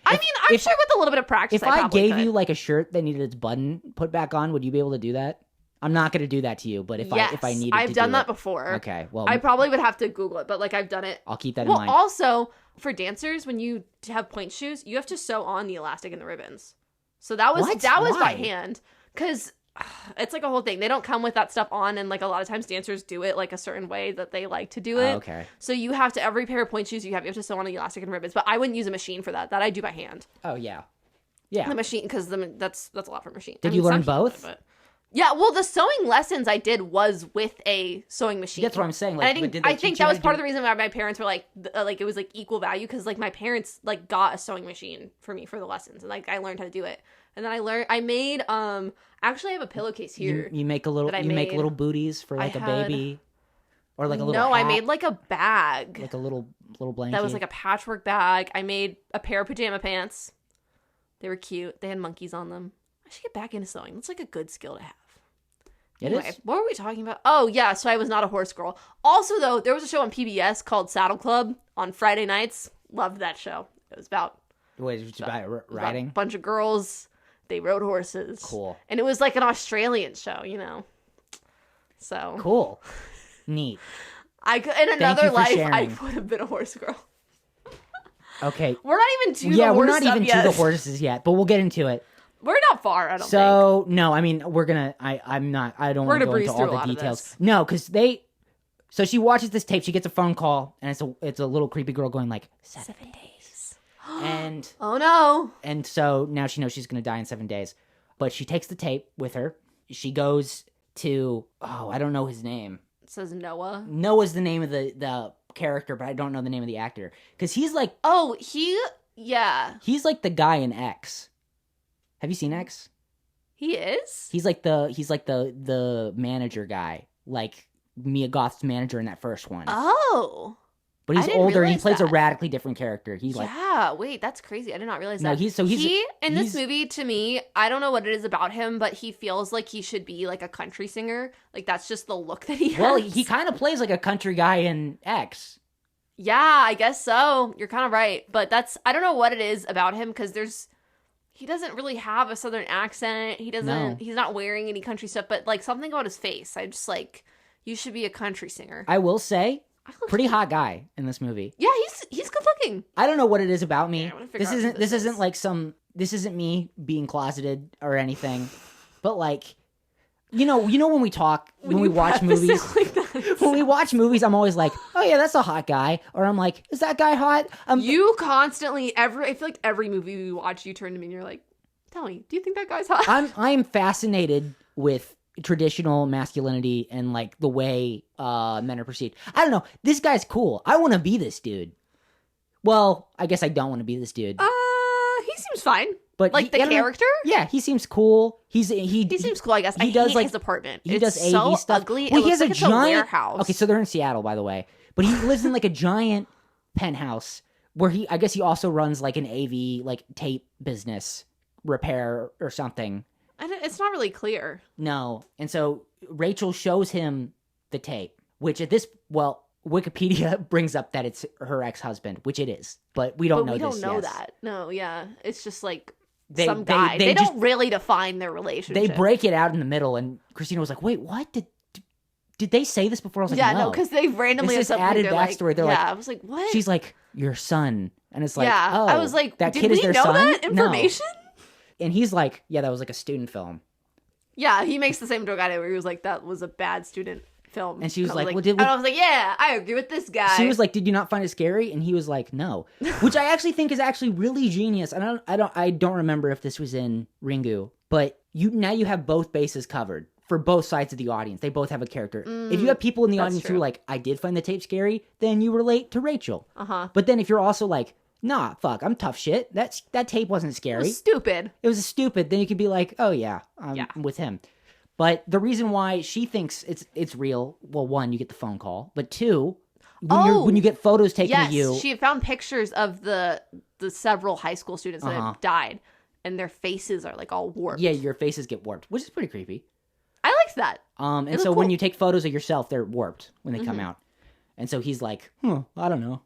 I'm sure with a little bit of practice, if I gave you like a shirt that needed its button put back on, would you be able to do that? I'm not going to do that to you, but if I needed to, I've done that before. Okay, well, I probably would have to Google it, but like I've done it. I'll keep that in mind. Well, also for dancers, when you have point shoes, you have to sew on the elastic and the ribbons. So that was by hand because it's like a whole thing. They don't come with that stuff on, and like a lot of times dancers do it like a certain way that they like to do it. Okay. So you have to every pair of point shoes you have to sew on the elastic and ribbons. But I wouldn't use a machine for that. That I do by hand. Oh yeah, yeah. The machine because that's a lot for a machine. Did you learn both? Yeah, well, the sewing lessons I did was with a sewing machine. That's what I'm saying. Like, and I think that was part of the reason why my parents were like it was like equal value, because like my parents like got a sewing machine for me for the lessons, and like I learned how to do it. And then I made actually I have a pillowcase here. You make make little booties for like a baby, or like a little. No, hat, I made like a bag, like a little blanket. That was like a patchwork bag. I made a pair of pajama pants. They were cute. They had monkeys on them. I should get back into sewing. That's like a good skill to have. Anyway, what were we talking about? Oh, yeah, so I was not a horse girl. Also, though, there was a show on PBS called Saddle Club on Friday nights. Loved that show. It was about... Wait, it was about riding? About a bunch of girls. They rode horses. Cool. And it was like an Australian show, you know? So... Cool. Neat. In another life, I would have been a horse girl. Okay. We're not even to the horse we're not stuff even yet. to the horses yet, but we'll get into it. We're not far, I don't think. So, no, I mean, we're gonna... I don't want to go into all the details. No, because So she watches this tape, she gets a phone call, and it's a little creepy girl going like, 7 days. And... Oh, no. And so now she knows she's gonna die in 7 days. But she takes the tape with her. She goes to... Oh, I don't know his name. It says Noah. Noah's the name of the character, but I don't know the name of the actor. Because he's like... Oh, yeah. He's like the guy in X. Have you seen X? He is? He's like the manager guy, like Mia Goth's manager in that first one. Oh. But he's older and he plays a radically different character. Wait, that's crazy. I did not realize that. He in this movie, to me, I don't know what it is about him, but he feels like he should be like a country singer. Like that's just the look that he has. Well, he kind of plays like a country guy in X. Yeah, I guess so. You're kind of right. But I don't know what it is about him, because he doesn't really have a southern accent. He's not wearing any country stuff, but like something about his face. I'm just like, you should be a country singer. I will say, pretty hot guy in this movie. Yeah, he's good looking. I don't know what it is about me. Yeah, this isn't me being closeted or anything. But like, you know when we talk, when we watch movies, when we watch movies, I'm always like, oh yeah, that's a hot guy. Or I'm like, is that guy hot? You constantly, I feel like every movie we watch, you turn to me and you're like, tell me, do you think that guy's hot? I'm fascinated with traditional masculinity and like the way men are perceived. I don't know. This guy's cool. I want to be this dude. Well, I guess I don't want to be this dude. He seems fine. But like the character? Yeah, he seems cool. He seems cool, I guess. I hate his apartment. He does so AV stuff. Ugly. Well, he has a giant warehouse. Okay, so they're in Seattle, by the way. But he lives in like a giant penthouse where I guess he also runs like an AV like tape business repair or something. It's not really clear. No. And so Rachel shows him the tape, which Wikipedia brings up that it's her ex-husband, which it is. But we don't know this. We don't know that. No, yeah. It's just like some guy. They don't really define their relationship. They break it out in the middle, and Christina was like, wait, what? Did they say this before? I was like, no, because they randomly this is added backstory. They're like, I was like, what? She's like, your son. And it's like, oh. I was like, that kid is their son? That information? No. And he's like, yeah, that was like a student film. Yeah, he makes the same joke out of it where he was like, that was a bad student film. And she was like, and I was like, yeah, I agree with this guy. She was like, did you not find it scary? And he was like, no. Which I actually think is actually really genius. And I don't remember if this was in Ringu, but now you have both bases covered for both sides of the audience. They both have a character. If you have people in the audience who are like, I did find the tape scary, then you relate to Rachel. But then if you're also like, nah, fuck, I'm tough shit. That tape wasn't scary. It was stupid. It was stupid. Then you could be like, oh yeah, I'm with him. But the reason why she thinks it's real, well, one, you get the phone call, but two, when you get photos taken of you. She had found pictures of the several high school students that had died, and their faces are like all warped. Yeah, your faces get warped, which is pretty creepy. I liked that. And so when you take photos of yourself, they're warped when they come out. And so he's like, I don't know.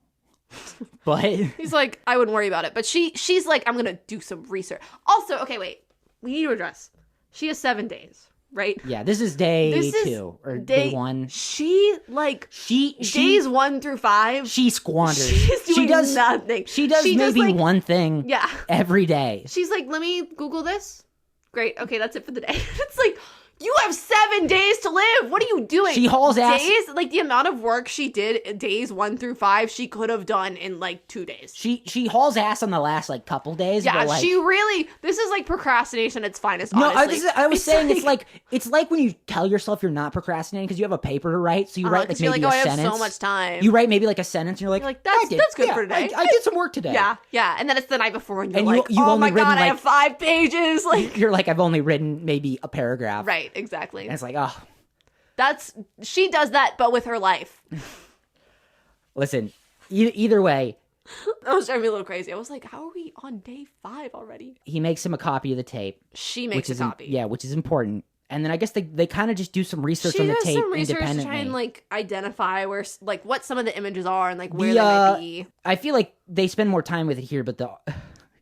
But he's like, I wouldn't worry about it. But she's like, I'm gonna do some research. Also, okay, wait, we need to address. She has 7 days. Right? Yeah, this is day 2 or day 1. She days 1 through 5. She squanders. She does nothing. She does maybe one thing. Yeah. Every day. She's like, let me Google this. Great. Okay, that's it for the day. It's like, You have 7 days to live. What are you doing? She hauls ass. Days, like the amount of work she did, days 1 through 5, she could have done in like 2 days. She hauls ass on the last like couple days. Yeah, but, like, she really. This is like procrastination at its finest. No, Honestly. I was saying it's like when you tell yourself you're not procrastinating because you have a paper to write, so you write like maybe you're like, a I sentence. have so much time. You write maybe like a sentence, and you're like that's good for today. I did some work today. Yeah, and then it's the night before, and you're And like, you've oh only my written, god, I like- have 5 pages. Like, You're like, I've only written maybe a paragraph. right, exactly. And it's like, oh. She does that, but with her life. Listen, either way, That was driving me a little crazy. I was like, how are we on day 5 already? he makes him a copy of the tape. She makes a copy. Which is important. And then I guess they kind of just do some research She on the does tape some research to independently. try and like identify where, like, what some of the images are and like where they might be. I feel like they spend more time with it here, but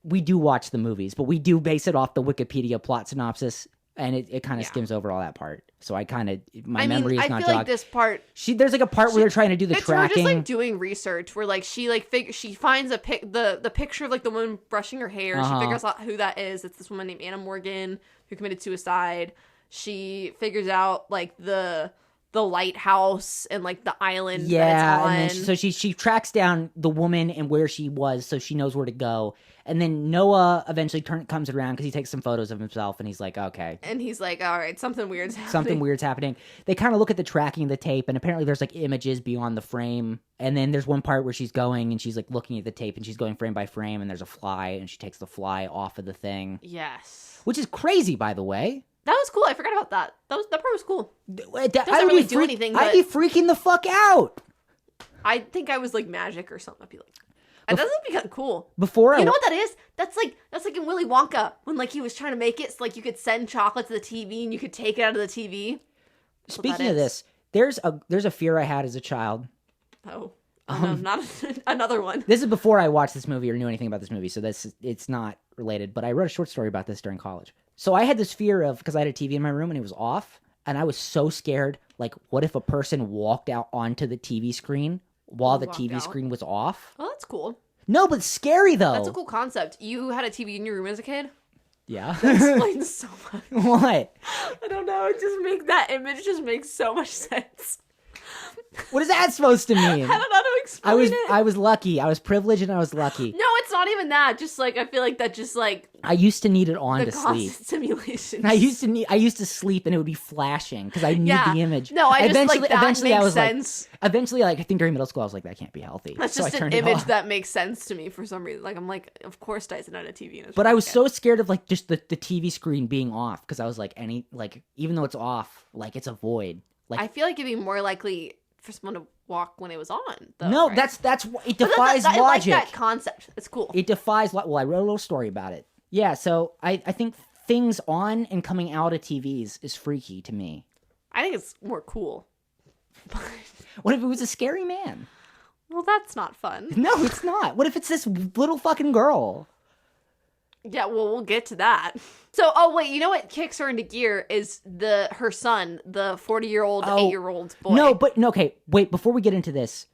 we do watch the movies, but we do base it off the Wikipedia plot synopsis, and it kind of skims over all that part. So I kind of memory is not I feel like jogged. this part. There's like a part where they're trying to do the It's tracking. her just like doing research where like she like she finds the picture of like the woman brushing her hair. She figures out who that is. It's this woman named Anna Morgan who committed suicide. She figures out like the lighthouse and like the island that it's on. And then she tracks down the woman and where she was, so she knows where to go. And then Noah eventually comes around because he takes some photos of himself, and he's like, okay. And he's like, all right, something weird's happening. Something weird's happening. They kind of look at the tracking of the tape, and apparently there's like images beyond the frame. And then there's one part where she's going and she's like looking at the tape, and she's going frame by frame, and there's a fly, and she takes the fly off of the thing. Yes. Which is crazy, by the way. That was cool. I forgot about that. That part was cool. Doesn't really do anything, but I'd be freaking the fuck out. I think I was like magic or something. I'd be like, that doesn't be kind of cool. You know what that is? That's like in Willy Wonka when like he was trying to make it so like you could send chocolate to the TV and you could take it out of the TV. Speaking of this, there's a fear I had as a child. Oh. No, not another one. This is before I watched this movie or knew anything about this movie, so it's not related. But I wrote a short story about this during college. So I had this fear of, because I had a TV in my room and it was off, and I was so scared, like, what if a person walked out onto the TV screen while the TV screen was off? Oh, that's cool. No, but it's scary, though. That's a cool concept. You had a TV in your room as a kid? Yeah. That explains so much. What? I don't know. That image just makes so much sense. What is that supposed to mean? I don't know how to explain it. I was lucky. I was privileged and I was lucky. No, it's not even that. Just like, I feel like that just like I used to need it on the to sleep. constant stimulation. I used to sleep and it would be flashing because I need the image. No, I just like that eventually makes I was sense. like, eventually, like I think during middle school, I was like, that can't be healthy. That's so just I an turned it image off. that makes sense to me for some reason. Like I'm like, of course Dyson had a TV in his But room. I was so scared of like just the TV screen being off because I was like, even though it's off, like it's a void. Like I feel like it'd be more likely for someone to walk when it was on. Though, no, right? that's it defies logic. I like that concept. It's cool. It defies. Well, I wrote a little story about it. Yeah, so I think things on and coming out of TVs is freaky to me. I think it's more cool. What if it was a scary man? Well, that's not fun. No, it's not. What if it's this little fucking girl? Yeah, well, we'll get to that. So, oh wait, you know what kicks her into gear is her son, the 40-year-old, 8-year-old boy. No, okay, wait, before we get into this,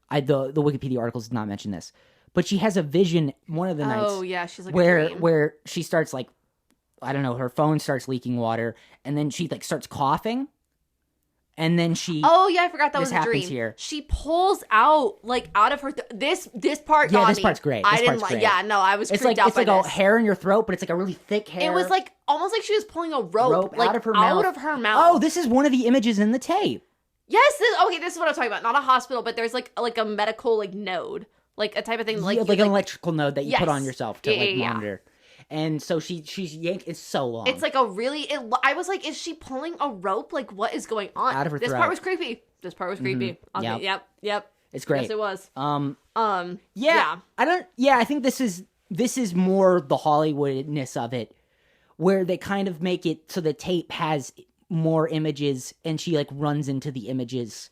the Wikipedia articles did not mention this, but she has a vision one of the nights. Oh yeah, she's like where she starts like, I don't know, her phone starts leaking water, and then she like starts coughing. And then she. Oh yeah, I forgot that was a happens dream. here. She pulls out like out of her this part. Yeah, got this me. part's great. I This didn't part's like. great. Yeah, no, I was It's creeped like out by a this. hair in your throat, but it's like a really thick hair. It was like almost like she was pulling a rope like, out of her mouth. Oh, this is one of the images in the tape. Yes. This is what I'm talking about. Not a hospital, but there's like a medical like node, like a type of thing like an electrical node that you put on yourself to monitor. Yeah. And so she's yanked. It's so long. It's like a really. I was like, is she pulling a rope? Like, what is going on? Out of her This throat. part was creepy. Okay, yep. It's great. Yes, it was. Yeah. I think this is more the Hollywoodness of it, where they kind of make it so the tape has more images, and she like runs into the images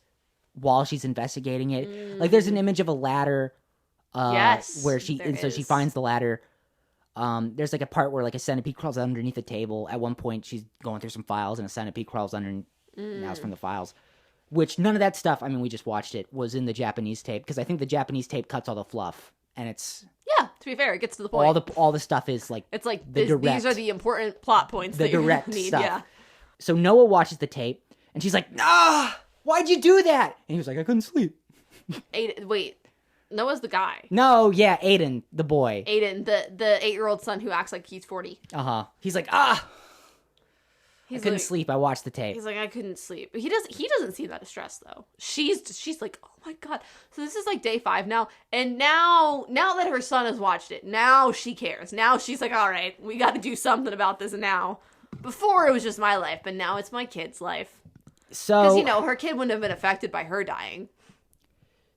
while she's investigating it. Like there's an image of a ladder. Yes, where she finds the ladder. There's like a part where like a centipede crawls underneath a table. At one point, she's going through some files, and a centipede crawls under. Now it's from the files. Which none of that stuff, I mean, we just watched it, was in the Japanese tape, because I think the Japanese tape cuts all the fluff, and it's... Yeah, to be fair, it gets to the point. All the stuff is like... It's like, these are the important plot points that you direct need, stuff. yeah. So Noah watches the tape, and she's like, why'd you do that? And he was like, I couldn't sleep. Wait, Noah's the guy. No, yeah, Aiden, the boy. Aiden, the 8-year-old son who acts like he's 40. He's like, I couldn't sleep. I watched the tape. He's like, I couldn't sleep. But he doesn't seem that distressed though. She's like, oh my god. So this is like day 5 now, and now that her son has watched it, now she cares. Now she's like, all right, we got to do something about this now. Before it was just my life, but now it's my kid's life. So because her kid wouldn't have been affected by her dying.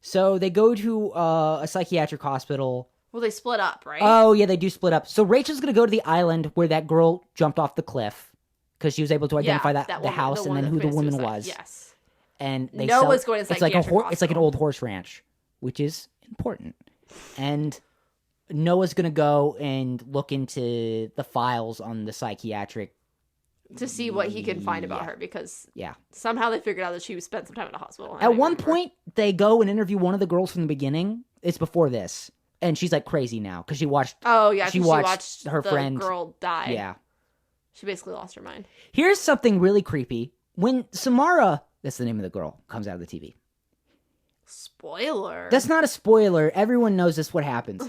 So they go to a psychiatric hospital. Well, they split up, right? Oh yeah, they do split up. So Rachel's gonna go to the island where that girl jumped off the cliff. Because she was able to identify the house and then who the woman was. Yes. And they Noah's going to psychiatric hospital. It's like an old horse ranch, which is important. And Noah's going to go and look into the files on the psychiatric. To see what he can find about her, because somehow they figured out that she spent some time in a hospital. At one point, they go and interview one of the girls from the beginning. It's before this. And she's like crazy now because she watched. Oh, yeah. She watched her friend. Girl die. Yeah. She basically lost her mind. Here's something really creepy. When Samara, that's the name of the girl, comes out of the TV. Spoiler. That's not a spoiler. Everyone knows this what happens.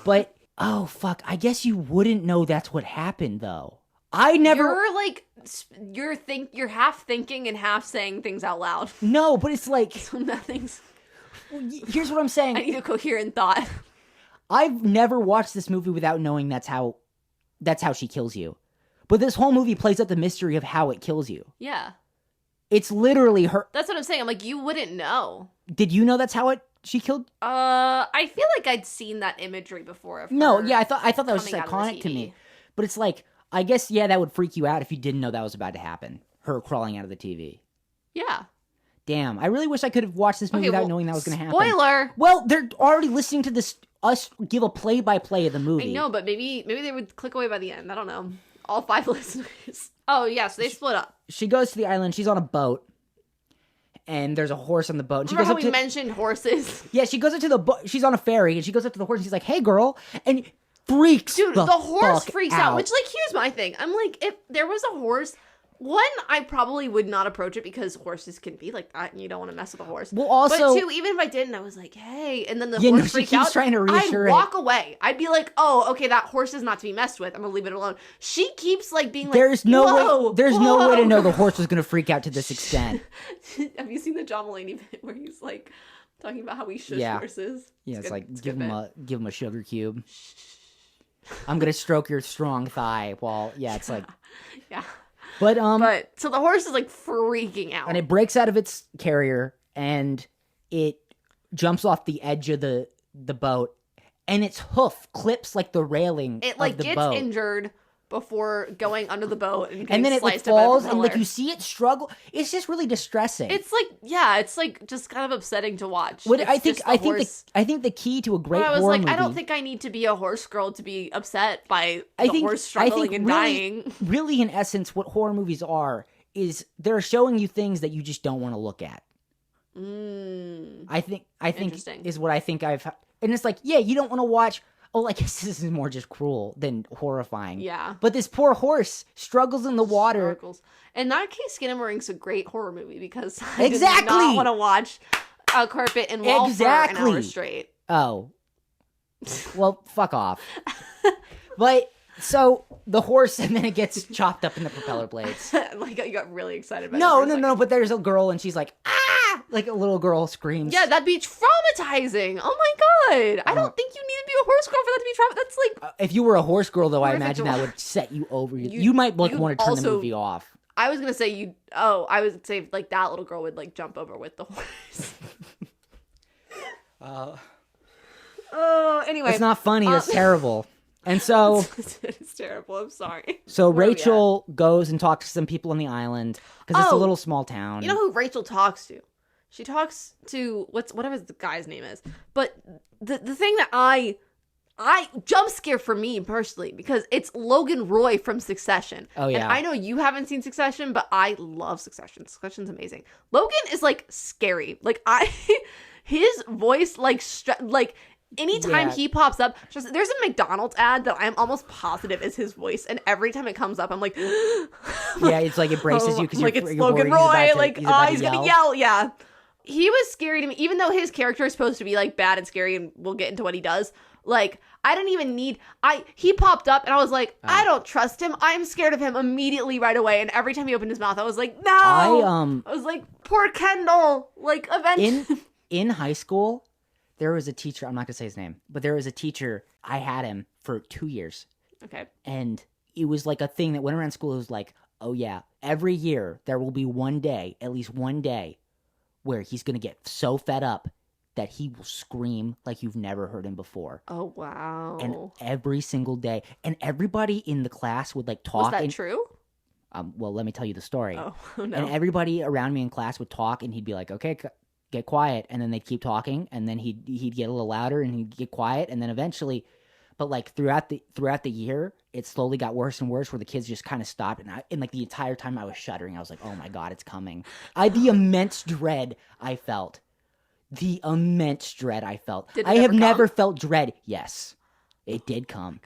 But, oh, fuck. I guess you wouldn't know that's what happened, though. I never... You're like... You're half thinking and half saying things out loud. No, but it's like... So nothing's... Here's what I'm saying. I need a coherent thought. I've never watched this movie without knowing that's how she kills you. But this whole movie plays up the mystery of how it kills you. Yeah. It's literally her... That's what I'm saying. I'm like, you wouldn't know. Did you know that's how she killed? I feel like I'd seen that imagery before of her. No, yeah, I thought that was just iconic to me. But it's like, I guess, yeah, that would freak you out if you didn't know that was about to happen. Her crawling out of the TV. Yeah. Damn, I really wish I could have watched this movie without knowing that was going to happen. Spoiler! Well, they're already listening to us give a play-by-play of the movie. I know, but maybe they would click away by the end. I don't know. All 5 listeners. Oh, yeah, so they split up. She goes to the island. She's on a boat. And there's a horse on the boat. And Remember how we mentioned horses? Yeah, she goes up to the boat. She's on a ferry. And she goes up to the horse. And she's like, hey, girl. And freaks Dude, the horse freaks out. Which, like, here's my thing. I'm like, if there was a horse... One, I probably would not approach it because horses can be like that, and you don't want to mess with a horse. Well, also, but 2, even if I didn't, I was like, "Hey," and then the horse freaked out. Trying to reassure I'd walk away. I'd be like, "Oh, okay, that horse is not to be messed with. I'm gonna leave it alone." She keeps like being like, "There's no way. There's no way to know the horse was gonna freak out to this extent." Have you seen the John Mulaney bit where he's like talking about how he shush horses? Yeah, it's like give him a sugar cube. I'm gonna stroke your strong thigh while it's like yeah. But so the horse is like freaking out. And it breaks out of its carrier and it jumps off the edge of the boat and its hoof clips like the railing it like of the gets boat. Injured before going under the boat and then it like sliced falls and like you see it struggle. It's just really distressing. It's like it's like just kind of upsetting to watch. I think the key to a great horror movie. I don't think I need to be a horse girl to be upset by the horse struggling and dying. Really, in essence, what horror movies are is they're showing you things that you just don't want to look at. I think is what I think I've, and it's like, yeah, you don't want to watch. Oh, I guess this is more just cruel than horrifying. Yeah. But this poor horse struggles in the water. In that case, Skinamarink is a great horror movie because I did not want to watch a carpet and wall for an hour straight. Oh. Well, fuck off. But, so, the horse, and then it gets chopped up in the propeller blades. Like, you got really excited about it. No, but there's a girl, and she's like, ah! Like a little girl screams. Yeah, that'd be traumatizing. Oh my god. I don't think you need to be a horse girl for that to be traumatizing. That's like... if you were a horse girl, though, I imagine that would set you over. You might want to turn the movie off. I was going to say I would say like that little girl would like jump over with the horse. Anyway. It's not funny. It's terrible. And so... it's terrible. I'm sorry. So Rachel goes and talks to some people on the island because it's a little small town. You know who Rachel talks to? She talks to whatever the guy's name is. But the thing that I jump scare for me personally because it's Logan Roy from Succession. Oh yeah. And I know you haven't seen Succession, but I love Succession. Succession's amazing. Logan is like scary. Like his voice like anytime Yeah. he pops up, there's a McDonald's ad that I'm almost positive is his voice, and every time it comes up, I'm like, Yeah, it's like it braces you because like you're it's you're Logan worried Roy, he's about to he's gonna yell. Yeah, he was scary to me, even though his character is supposed to be like bad and scary, and we'll get into what he does. Like, I didn't even need. He popped up, and I was like, I don't trust him. I'm scared of him immediately right away. And every time he opened his mouth, I was like, no. I was like, poor Kendall. Like, eventually, in high school, there was a teacher. I'm not gonna say his name, but there was a teacher. I had him for 2 years. Okay. And it was like a thing that went around school. It was like, oh yeah, every year there will be one day, at least one day, where he's gonna get so fed up that he will scream like you've never heard him before. Oh, wow. And every single day. And everybody in the class would like talk. Was that true? Well, let me tell you the story. Oh, no. And everybody around me in class would talk, and he'd be like, okay, get quiet. And then they'd keep talking, and then he'd get a little louder, and he'd get quiet. And then eventually, but like throughout the year, it slowly got worse and worse, where the kids just kind of stopped. And like the entire time I was shuddering. I was like, oh my God, it's coming. The immense dread I felt. The immense dread I felt. I have never felt dread. Yes, it did come.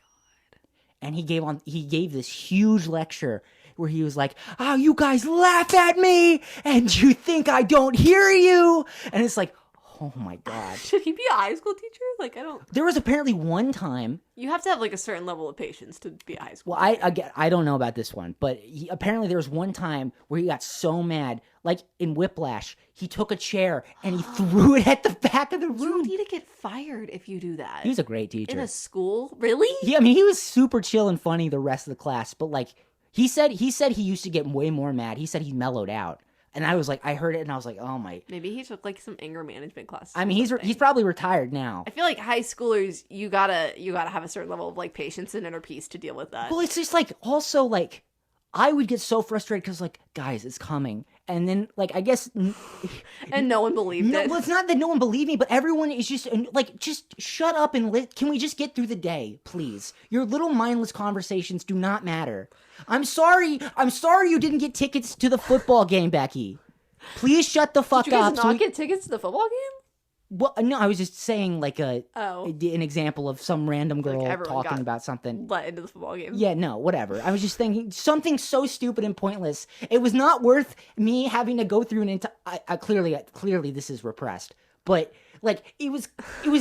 And he gave this huge lecture where he was like, oh, you guys laugh at me and you think I don't hear you. And it's like, oh my God. Should he be a high school teacher? Like, I don't. There was apparently one time. You have to have like a certain level of patience to be a high school Well, teacher. I don't know about this one, but apparently there was one time where he got so mad, like in Whiplash, he took a chair and he threw it at the back of the room. You need to get fired if you do that. He was a great teacher. In a school? Really? Yeah, I mean, he was super chill and funny the rest of the class, but like he said he used to get way more mad. He said he mellowed out. And I was like, I heard it and I was like, oh my. Maybe he took like some anger management classes. I mean, he's probably retired now. I feel like high schoolers, you gotta have a certain level of like patience and inner peace to deal with that. Well, it's just like, also like, I would get so frustrated because like, guys, it's coming. And then like, I guess. And no one believed it. Well, it's not that no one believed me, but everyone is just like, just shut up and can we just get through the day, please? Your little mindless conversations do not matter. I'm sorry you didn't get tickets to the football game, Becky. Please shut the fuck up. Did you guys not get tickets to the football game? Well, no, I was just saying like an an example of some random girl talking about something. Let into the football game. Yeah, no, whatever. I was just thinking something so stupid and pointless. It was not worth me having to go through an entire. Clearly, this is repressed, but like it was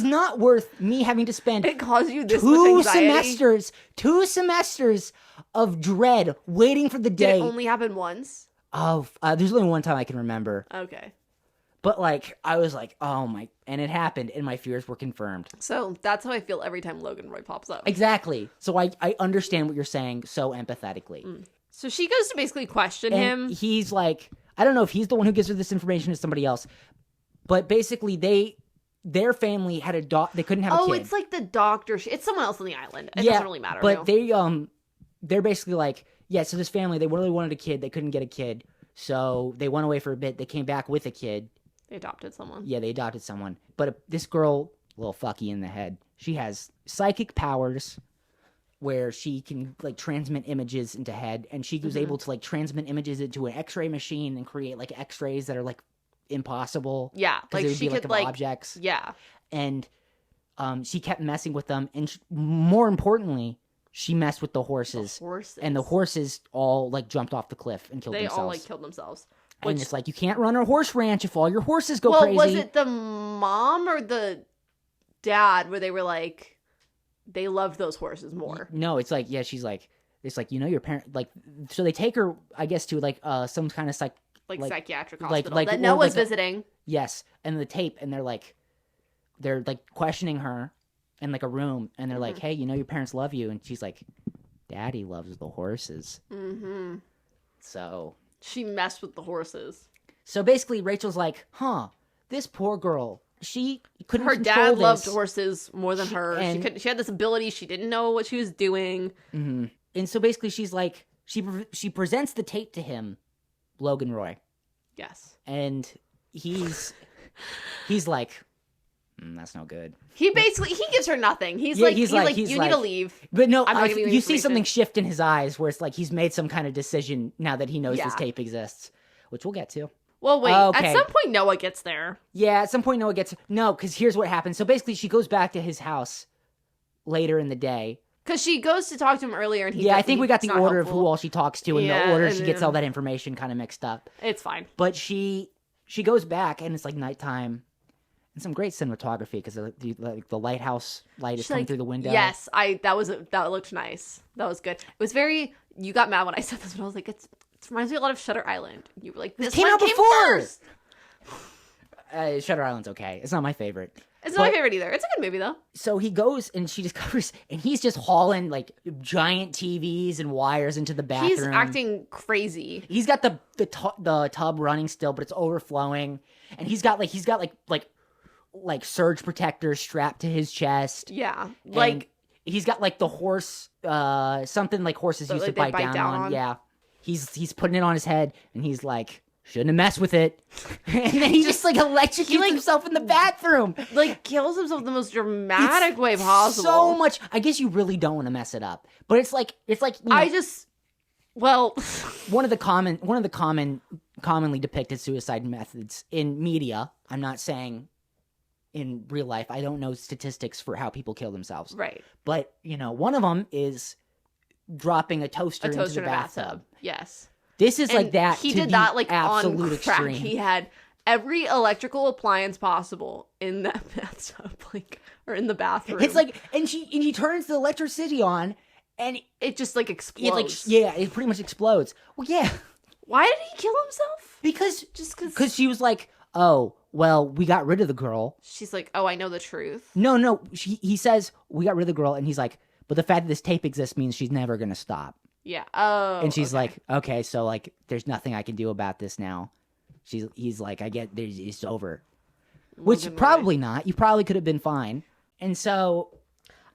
not worth me having to spend. It caused you this much anxiety. Two semesters of dread waiting for the day. Did it only happen once? There's only one time I can remember. Okay. But, like, I was like, oh, my... And it happened, and my fears were confirmed. So, that's how I feel every time Logan Roy pops up. Exactly. So, I understand what you're saying so empathetically. So, she goes to basically question him. He's like... I don't know if he's the one who gives her this information or somebody else. But, basically, their family had a dog... They couldn't have a kid. Oh, it's like the doctor... It's someone else on the island. It doesn't really matter. But they're basically like... Yeah, so this family, they really wanted a kid. They couldn't get a kid. So, they went away for a bit. They came back with a kid. They adopted someone. Yeah, they adopted someone. But this girl, a little fucky in the head, she has psychic powers where she can, like, transmit images into head. And she was able to, like, transmit images into an x-ray machine and create, like, x-rays that are, like, impossible. Yeah. Like, she could, like, objects. Yeah. And she kept messing with them. And more importantly, she messed with the horses. And the horses all, like, jumped off the cliff and killed themselves. They all, like, killed themselves. And it's like, you can't run a horse ranch if all your horses go crazy. Well, was it the mom or the dad where they were like, they loved those horses more? No, it's like, yeah, she's like, it's like, you know, your parent, like, so they take her, I guess, to, like, some kind of psychiatric hospital like that no one's visiting. Yes, and the tape, and they're questioning her in, like, a room, and they're like, hey, you know, your parents love you, and she's like, Daddy loves the horses. Mm-hmm. So... She messed with the horses. So basically, Rachel's like, this poor girl, she couldn't Her control dad this. loved horses more than her. She had this ability. She didn't know what she was doing. Mm-hmm. And so basically, she's like, she presents the tape to him, Logan Roy. Yes. And he's like, that's no good. He gives her nothing. He's like, you need to leave. But no, you see something shift in his eyes where it's like he's made some kind of decision now that he knows this tape exists, which we'll get to. Well, wait. Okay. At some point, Noah gets there. Yeah, at some point Noah gets... No, because here's what happens. So basically, she goes back to his house later in the day. Because she goes to talk to him earlier, and I think we got the order of who all she talks to, and the order and she gets all that information kind of mixed up. It's fine. But she goes back, and it's like nighttime, and some great cinematography because the lighthouse light is coming through the window. Yes, that looked nice. That was good. It was very... You got mad when I said this, but I was like, it reminds me a lot of Shutter Island. You were like, this came one out came before! first! Shutter Island's okay. It's not my favorite. It's not my favorite either. It's a good movie, though. So he goes, and she discovers, and he's just hauling, like, giant TVs and wires into the bathroom. He's acting crazy. He's got the tub running still, but it's overflowing. And he's got like surge protectors strapped to his chest. Yeah. Like, he's got, like, the horse, something like horses used to bite down on. Yeah. He's putting it on his head, and he's like, shouldn't have messed with it. And then he just, like, electrocutes himself in the bathroom. Like, kills himself the most dramatic way possible. So much. I guess you really don't want to mess it up. But it's like you know, one of the commonly depicted suicide methods in media. I'm not saying in real life. I don't know statistics for how people kill themselves. Right. But, you know, one of them is dropping a toaster into the bathtub. Yes. This is like that. He did that like absolute on crack. extreme. He had every electrical appliance possible in that bathtub, or in the bathroom. It's like, and he turns the electricity on, and it just like explodes. It pretty much explodes. Well, yeah. Why did he kill himself? Because she was like, oh, well, we got rid of the girl. She's like, oh, I know the truth. No. He says we got rid of the girl, and he's like, but the fact that this tape exists means she's never gonna stop. Yeah. Oh. And she's like, okay, so like, there's nothing I can do about this now. He's like, I get, it's over. Which probably not. You probably could have been fine. And so.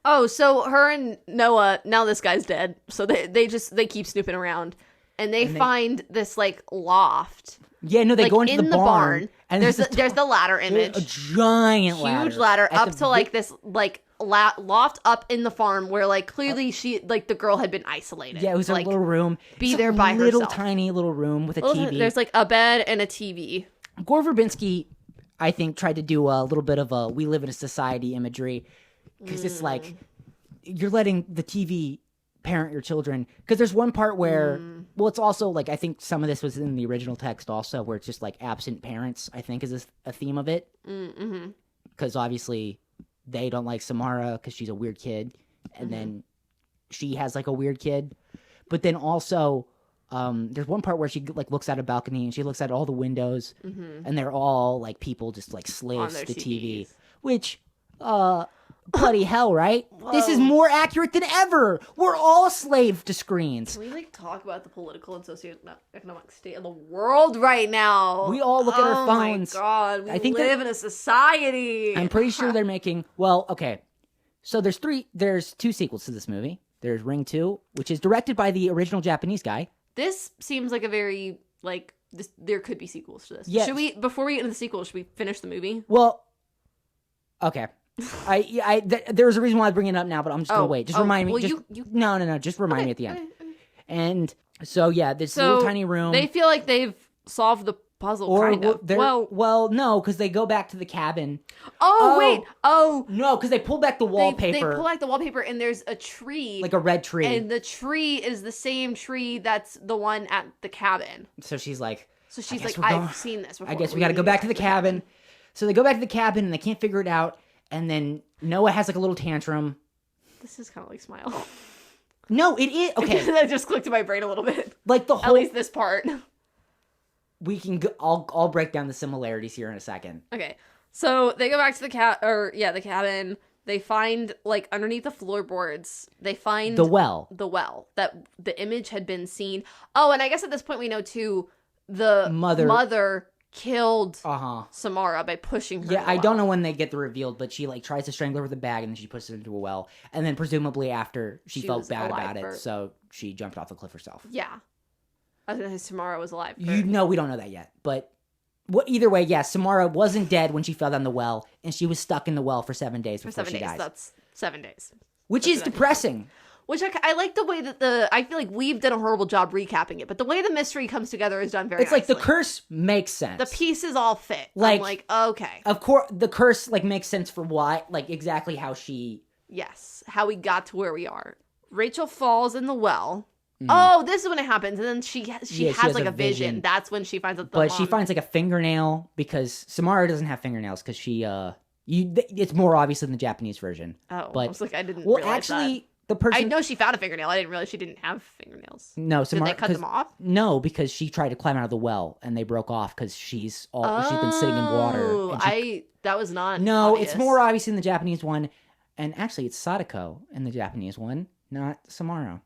Oh, so her and Noah, now this guy's dead. So they keep snooping around, and they find this like loft. Yeah, no, they go into the barn. And there's the ladder image. A giant ladder. Huge ladder up to like this like loft up in the farm where like clearly she like the girl had been isolated. Yeah, it was like, a little room. Be there by herself. Little tiny little room with a TV. There's like a bed and a TV. Gore Verbinski, I think, tried to do a little bit of a we live in a society imagery because it's like you're letting the TV parent your children. Because there's one part where, well, it's also like I think some of this was in the original text also where it's just like absent parents. I think is a theme of it. Because obviously they don't like Samara because she's a weird kid, and then she has like a weird kid. But then also, there's one part where she like looks out a balcony and she looks at all the windows, and they're all like people just like slaves to TV, which, bloody hell, right? Whoa. This is more accurate than ever. We're all slave to screens. Can we like talk about the political and socioeconomic state of the world right now? We all look at our phones. Oh my god, we live in a society. I'm pretty sure they're making, well, okay. So there's two sequels to this movie. There's Ring 2, which is directed by the original Japanese guy. This seems like a very, like, there could be sequels to this. Yes. Should we, before we get into the sequel, should we finish the movie? Well, okay. There's a reason why I bring it up now, but I'm just gonna wait. Just remind me. Well, No. Just remind me at the end. Okay. And so yeah, this little tiny room. They feel like they've solved the puzzle, kind of. Well, no, because they go back to the cabin. Wait. No, because they pull back the wallpaper. They pull back the wallpaper, and there's a tree, like a red tree, and the tree is the same tree that's the one at the cabin. So she's like, I've seen this before. I guess we got to go back to the cabin. So they go back to the cabin, and they can't figure it out. And then Noah has like a little tantrum. This is kind of like Smile. No, it is. Okay. That just clicked in my brain a little bit. Like the whole. At least this part. We can go, I'll break down the similarities here in a second. Okay. So they go back to the cabin. They find like underneath the floorboards, they find the well that the image had been seen. Oh, and I guess at this point we know too the mother killed Samara by pushing her. Yeah, I don't know when they get the revealed, but she like tries to strangle her with a bag and then she puts it into a well. And then presumably after she felt bad about it, so she jumped off the cliff herself. Yeah. I was gonna say Samara was alive. We don't know that yet. But either way, yeah, Samara wasn't dead when she fell down the well, and she was stuck in the well for 7 days before she dies. That's 7 days. Which is depressing. Which I like the way that I feel like we've done a horrible job recapping it, but the way the mystery comes together is done very It's like the nicely. curse makes sense. The pieces all fit. Like, I'm like, okay. Of course, the curse like makes sense for why, like exactly how she. Yes, how we got to where we are. Rachel falls in the well. Oh, this is when it happens, and then she has like a vision. That's when she finds out the But mom. she finds like a fingernail because Samara doesn't have fingernails because she it's more obvious in the Japanese version. Oh, but I was like, I didn't. well, realize actually, that. the person I know she found a fingernail. I didn't realize she didn't have fingernails. No, Did Samara they cut them off? No, because she tried to climb out of the well and they broke off because she's been sitting in water. And that was not. No, obvious. it's more obvious in the Japanese one, and actually, it's Sadako in the Japanese one, not Samara.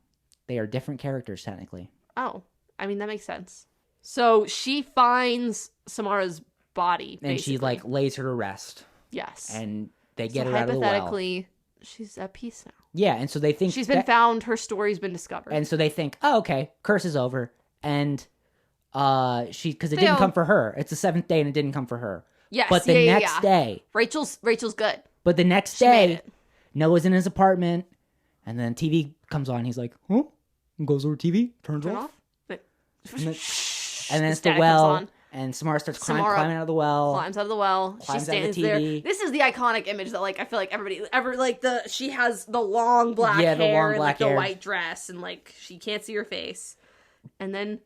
They are different characters technically. Oh, I mean that makes sense. So she finds Samara's body, and basically. she like lays her to rest. Yes, and they get her out of the well. Hypothetically, she's at peace now. Yeah, and so they think she's been found. Her story's been discovered, and so they think, oh, okay, curse is over, and because it didn't come for her. It's the 7th day, and it didn't come for her. Yes, but the next day, Rachel's good. But the next day, Noah's in his apartment, and then TV comes on. He's like, huh? Goes over TV, turns off. And then it's the well, and Samara starts climbing out of the well. Climbs out of the well. She stands there. This is the iconic image that like I feel like she has the long black hair and like the white dress, and like she can't see her face, and then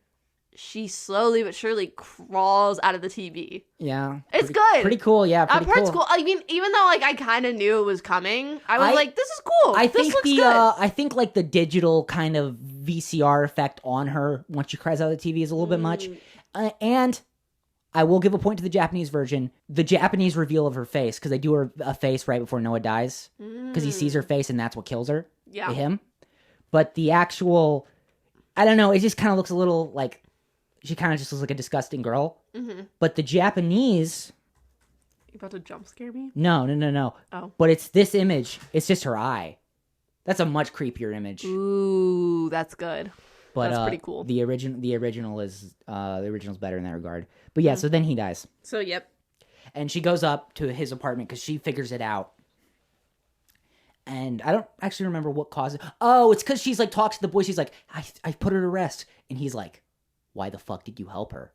she slowly but surely crawls out of the TV. Yeah. It's good. Pretty cool, yeah. That part's cool. I mean, even though like I kind of knew it was coming, I was like, this is cool. This looks good. I think like the digital kind of VCR effect on her once she cries out of the TV is a little bit much. And I will give a point to the Japanese version. The Japanese reveal of her face, because they do a face right before Noah dies. Because he sees her face and that's what kills her. Yeah. Him. But the actual, I don't know, it just kind of looks a little like, she kind of just looks like a disgusting girl. Mm-hmm. But the Japanese... You about to jump scare me? No. Oh. But it's this image. It's just her eye. That's a much creepier image. Ooh, that's good. But that's pretty cool. The original is better in that regard. But yeah, so then he dies. So yep. And she goes up to his apartment because she figures it out. And I don't actually remember what caused it. Oh, it's because she's like talks to the boy. She's like, I put her to rest. And he's like, why the fuck did you help her?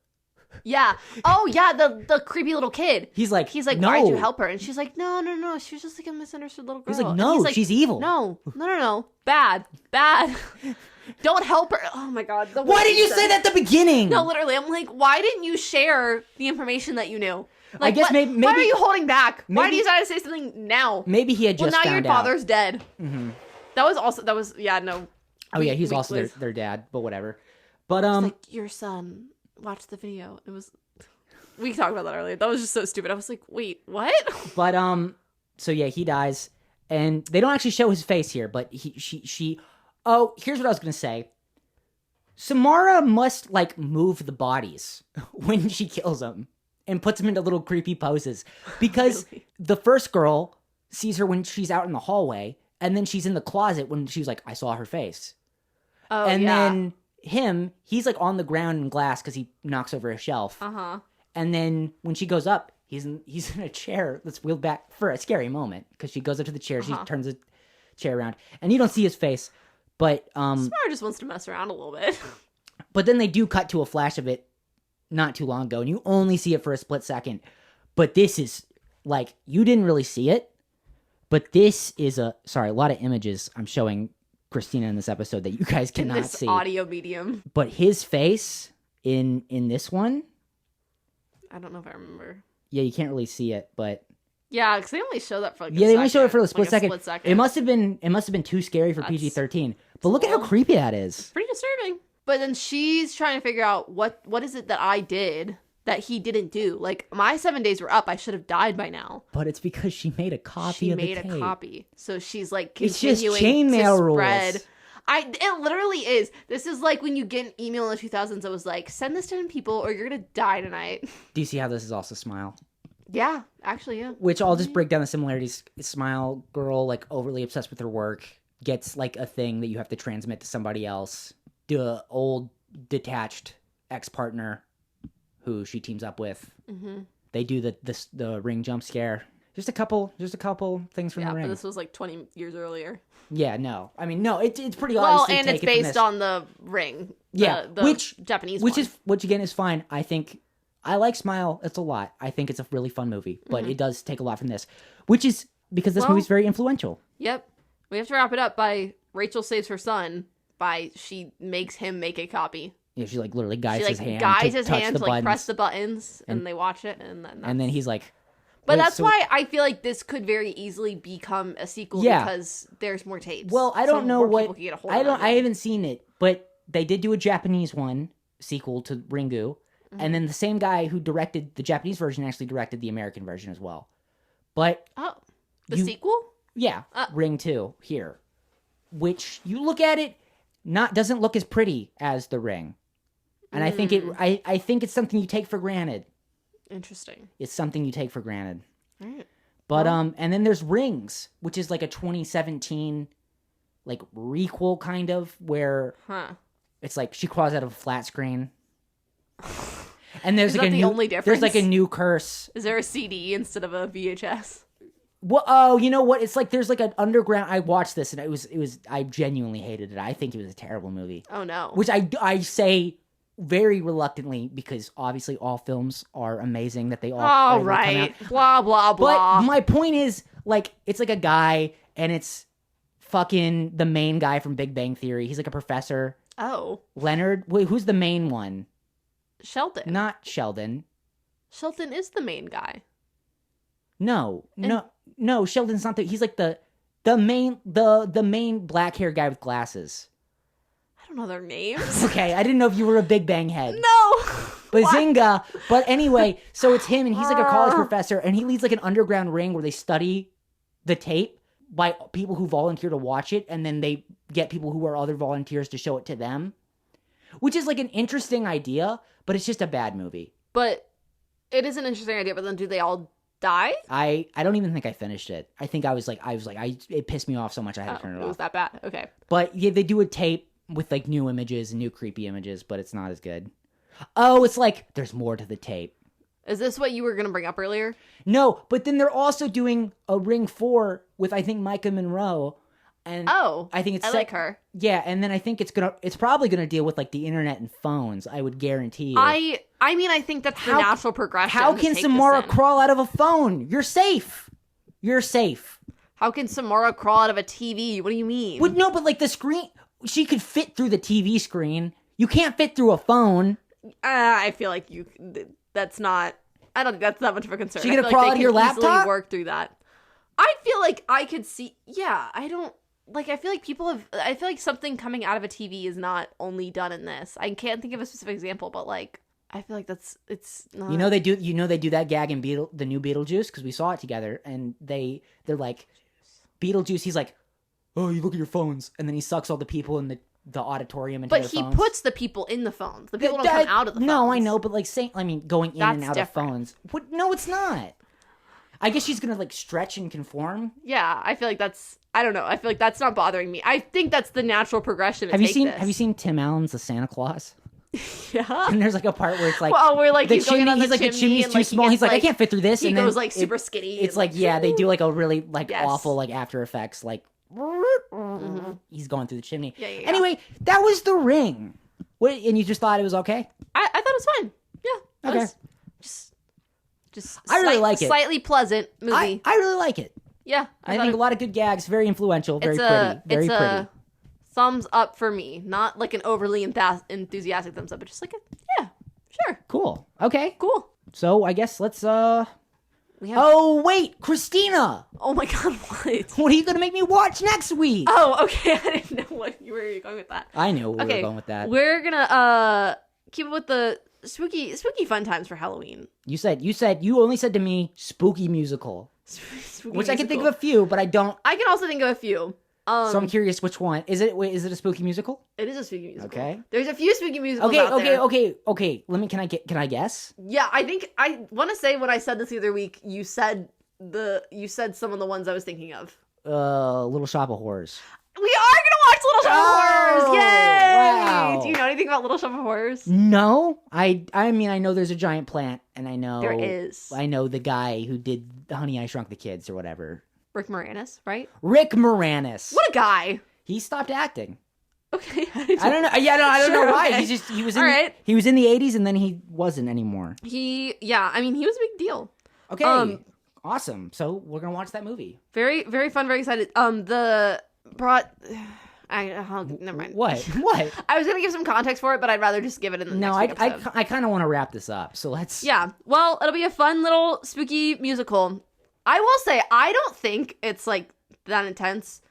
Yeah. Oh, yeah, the creepy little kid. He's like, no. Why'd you help her? And she's like, no. She was just like a misunderstood little girl. He's like, no, she's evil. No. Bad. Don't help her. Oh my god. Why didn't you say that at the beginning? No, literally. I'm like, why didn't you share the information that you knew? Like, I guess maybe. Why are you holding back? Why do you decide to say something now? Maybe he had just found out. Well, now your father's dead. Mm-hmm. That was, yeah, no. Oh, yeah, he's also their dad, but whatever. But, it's like, your son watched the video. It was, we talked about that earlier. That was just so stupid. I was like, wait, what? But, so yeah, he dies, and they don't actually show his face here, but oh, here's what I was going to say. Samara must, like, move the bodies when she kills them and puts them into little creepy poses. Because really? The first girl sees her when she's out in the hallway, and then she's in the closet when she's like, I saw her face. Oh, and then he's, like, on the ground in glass because he knocks over a shelf. Uh-huh. And then when she goes up, he's in a chair that's wheeled back for a scary moment because she goes up to the chair, she turns the chair around, and you don't see his face. But Samara just wants to mess around a little bit. But then they do cut to a flash of it not too long ago, and you only see it for a split second. But this is like, you didn't really see it, but this is a lot of images I'm showing Christina in this episode that you guys cannot see. Audio medium. But his face in this one, I don't know if I remember. Yeah, you can't really see it, but yeah, because they only show that for like they only show it for a split second. Split second. It must have been too scary for PG-13. But look at how creepy that is. It's pretty disturbing. But then she's trying to figure out what is it that I did that he didn't do. Like, my 7 days were up. I should have died by now. But it's because she made a copy of the tape. She made a copy. So she's like it's continuing just chainmail to rules. Spread. It literally is. This is like when you get an email in the 2000s that was like, send this to 10 people or you're going to die tonight. Do you see how this is also Smile? Yeah, actually, yeah. Which I'll just break down the similarities. Smile girl, like, overly obsessed with her work, gets, like, a thing that you have to transmit to somebody else. The old detached ex-partner who she teams up with. Mm-hmm. They do the ring jump scare. Just a couple things from the Ring. But this was like 20 years earlier. Yeah, no. I mean, no, it's pretty Well, obviously and it's based on the Ring. The Japanese one. Which again is fine. I think I like Smile. It's a lot. I think it's a really fun movie, but it does take a lot from this, which is because this movie's very influential. Yep. We have to wrap it up by Rachel saves her son by she makes him make a copy. Yeah, she like literally guides his hand to like press the buttons, and they watch it, and then he's like. But that's why I feel like this could very easily become a sequel because there's more tapes. Well, I don't know what I haven't seen it, but they did do a Japanese one sequel to Ringu, and then the same guy who directed the Japanese version actually directed the American version as well. But sequel? Yeah, Ring 2 here, which you look at it, doesn't look as pretty as the Ring, and I think I think it's something you take for granted. Interesting. It's something you take for granted. All right. But and then there's Rings, which is like a 2017 like requel kind of where it's like she crawls out of a flat screen. And there's like the only difference? There's like a new curse. Is there a CD instead of a VHS? Well, oh, you know what? It's like there's like an underground. I watched this and it was. I genuinely hated it. I think it was a terrible movie. Oh no. Which I say very reluctantly because obviously all films are amazing that they all. All right. Blah blah blah. But my point is like it's like a guy and it's fucking the main guy from Big Bang Theory. He's like a professor. Oh. Leonard. Wait, who's the main one? Sheldon. Not Sheldon. Sheldon is the main guy. No, Sheldon's not he's like the main black hair guy with glasses. I don't know their names. Okay, I didn't know if you were a Big Bang head. No. Bazinga! But anyway, so it's him and he's like a college professor and he leads like an underground ring where they study the tape by people who volunteer to watch it and then they get people who are other volunteers to show it to them. Which is like an interesting idea, but it's just a bad movie. But it is an interesting idea, but then do they all die? I don't even think I finished it. I think it pissed me off so much I had to turn it off. It was that bad. Okay. But yeah, they do a tape with like new images and new creepy images, but it's not as good. Oh, it's like there's more to the tape. Is this what you were going to bring up earlier? No, but then they're also doing a Ring 4 with I think Micah Monroe. And I think I like her. Yeah, and then I think it's probably gonna deal with like the internet and phones. I would guarantee you. I mean, I think that's the natural progression. How can Samara crawl out of a phone? You're safe. You're safe. How can Samara crawl out of a TV? What do you mean? Well, no, but like the screen, she could fit through the TV screen. You can't fit through a phone. I feel like that's not. I don't think that's that much of a concern. She gonna crawl out of your laptop? Easily work through that. I feel like I could see. Yeah, I don't. Like, I feel like I feel like something coming out of a TV is not only done in this. I can't think of a specific example, but, like, I feel like it's not. They do that gag in the new Beetlejuice, because we saw it together, and they're like, Beetlejuice, he's like, oh, you look at your phones, and then he sucks all the people in the auditorium into their phones. But he puts the people in the phones. The people don't come out of the phones. No, I know, but, like, going in and out of phones. No, it's not. I guess she's gonna like stretch and conform. Yeah, I feel like I don't know. I feel like that's not bothering me. I think that's the natural progression. Have you seen Tim Allen's The Santa Claus? Yeah. And there's like a part where it's like, where like he's going on the chimney, the chimney's too small. He's like, I can't fit through this. He goes like super skinny. It's like, yeah, they do like a really like awful like After Effects like. He's going through the chimney. Yeah. Anyway, that was The Ring. And you just thought it was okay? I thought it was fine. Yeah. Okay. I really like it. Slightly pleasant movie. I really like it. Yeah. I think a lot of good gags, very influential, very pretty. Very pretty. A thumbs up for me. Not like an overly enthusiastic thumbs up, but just like yeah, sure. Cool. Okay. Cool. So I guess let's Oh wait, Christina! Oh my god, what? What are you gonna make me watch next week? Oh, okay. I didn't know where you were going with that. I knew where we were going with that. We're gonna keep it with the spooky fun times for Halloween. You only said to me spooky musical. Which I can think of a few, but I don't. I can also think of a few. So I'm curious which one. Is it a spooky musical? It is a spooky musical. Okay. There's a few spooky musicals out there. Okay. Can I guess? Yeah, I think I want to say when I said this the other week, you said some of the ones I was thinking of. Little Shop of Horrors. We are gonna watch Little Shop of Horrors! Yay! Wow. Do you know anything about Little Shop of Horrors? No, I mean I know there's a giant plant, and I know There is. I know the guy who did Honey I Shrunk the Kids or whatever. Rick Moranis, right? Rick Moranis. What a guy. He stopped acting. Okay. I don't know. Yeah, no, I don't Sure, know why. okay. He was in All right. he was in the 80s and then he wasn't anymore. He was a big deal. Okay. Awesome. So we're gonna watch that movie. Very, very fun, very excited. Never mind. What? I was gonna give some context for it, but I'd rather just give it in the next week episode. I kind of want to wrap this up. So let's. Yeah. Well, it'll be a fun little spooky musical. I will say, I don't think it's like that intense.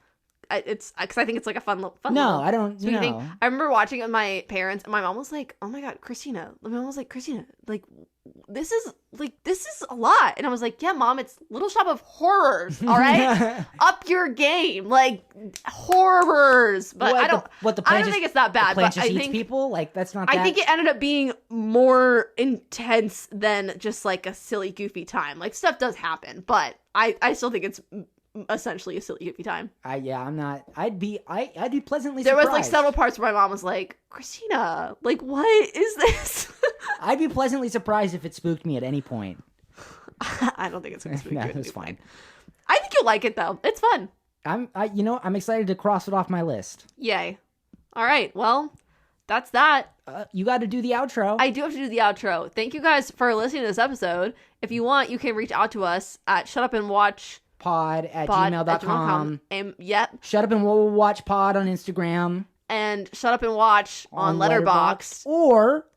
It's because I think it's like a fun No, little I don't. spooky thing. No. I remember watching it with my parents, and my mom was like, "Oh my god, Christina!" My mom was like, "Christina, like this is a lot," and I was like, "Yeah, Mom, it's Little Shop of Horrors. All right, up your game, like horrors." But I don't think it's that bad. But I think eats people like that's not. I think it ended up being more intense than just like a silly, goofy time. Like stuff does happen, but I still think it's essentially a silly, goofy time. I'm not. I'd be pleasantly. There surprised. was like several parts where my mom was like, "Christina, like what is this?" I'd be pleasantly surprised if it spooked me at any point. I don't think it's gonna spook you. No, it's fine. I think you'll like it though. It's fun. I'm excited to cross it off my list. Yay! All right, well, that's that. You got to do the outro. I do have to do the outro. Thank you guys for listening to this episode. If you want, you can reach out to us at shutupandwatchpod@gmail.com. Yep. Shut Up and Watch Pod on Instagram. And Shut Up and Watch on Letterboxd. Or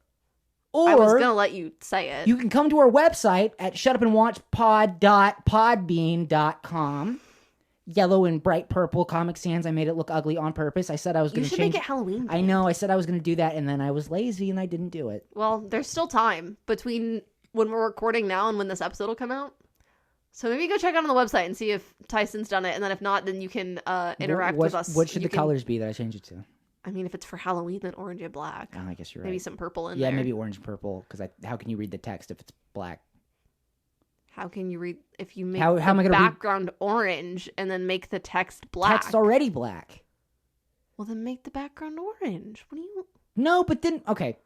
I was gonna let you say it. You can come to our website at shutupandwatchpod.podbean.com. Yellow and bright purple Comic Sans. I made it look ugly on purpose. I said I was going to change. You should make it Halloween. I know. I said I was going to do that, and then I was lazy, and I didn't do it. Well, there's still time between when we're recording now and when this episode will come out. So maybe go check out on the website and see if Tyson's done it, and then if not, then you can interact with us. What should the colors be that I change it to? I mean, if it's for Halloween, then orange and black. Oh, I guess you're right. Maybe some purple in there. there. Yeah, maybe orange and purple, because how can you read the text if it's black? How can you read if you make how am I gonna background orange and then make the text black? Text's already black. Well, then make the background orange. What do you... No, but then... Okay.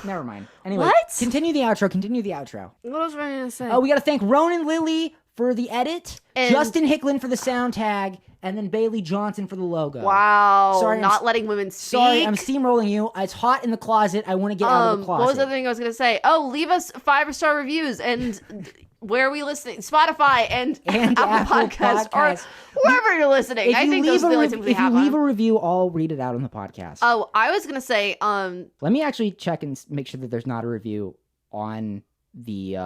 Never mind. Anyway, what? Continue the outro. What else was I going to say? Oh, we got to thank Ronan Lilly for the edit, and Justin Hicklin for the sound tag, and then Bailey Johnson for the logo. Wow. Sorry, not letting women speak. Sorry, I'm steamrolling you. It's hot in the closet. I want to get out of the closet. What was the other thing I was going to say? Oh, leave us 5-star reviews and... Where are we listening? Spotify and Apple Podcasts or wherever you're listening. I think those are the only things we have. If you leave a review, I'll read it out on the podcast. Oh, I was going to say... Let me actually check and make sure that there's not a review on the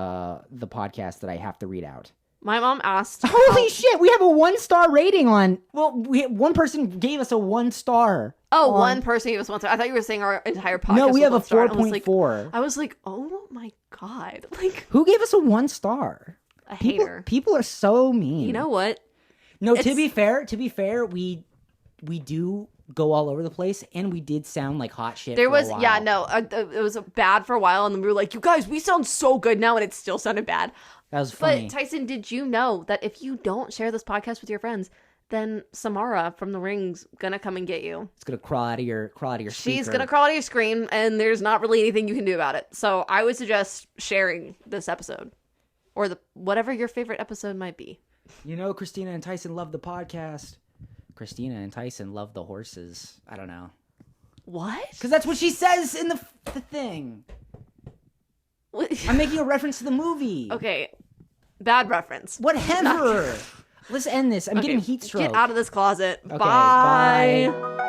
podcast that I have to read out. My mom asked... Holy shit, we have a 1-star rating on... Well, one person gave us a 1 star. Oh, one person gave us 1 star. I thought you were saying our entire podcast. No, we have a 4.4. I was like, oh my god. Like, who gave us a 1 star? A hater. People are so mean. You know what? No, to be fair, we do go all over the place, and we did sound like hot shit. There was, yeah, no, it was bad for a while, and then we were like, you guys, we sound so good now, and it still sounded bad. That was funny. But Tyson, did you know that if you don't share this podcast with your friends, then Samara from The Ring's gonna come and get you? It's gonna crawl out of your speaker. She's gonna crawl out of your screen, and there's not really anything you can do about it. So I would suggest sharing this episode, or whatever your favorite episode might be. You know, Christina and Tyson love the podcast. Christina and Tyson love the horses. I don't know. What? Because that's what she says in the thing. I'm making a reference to the movie. Okay. Bad reference. Whatever. Let's end this. I'm getting heat stroke. Get out of this closet. Okay, bye. Bye.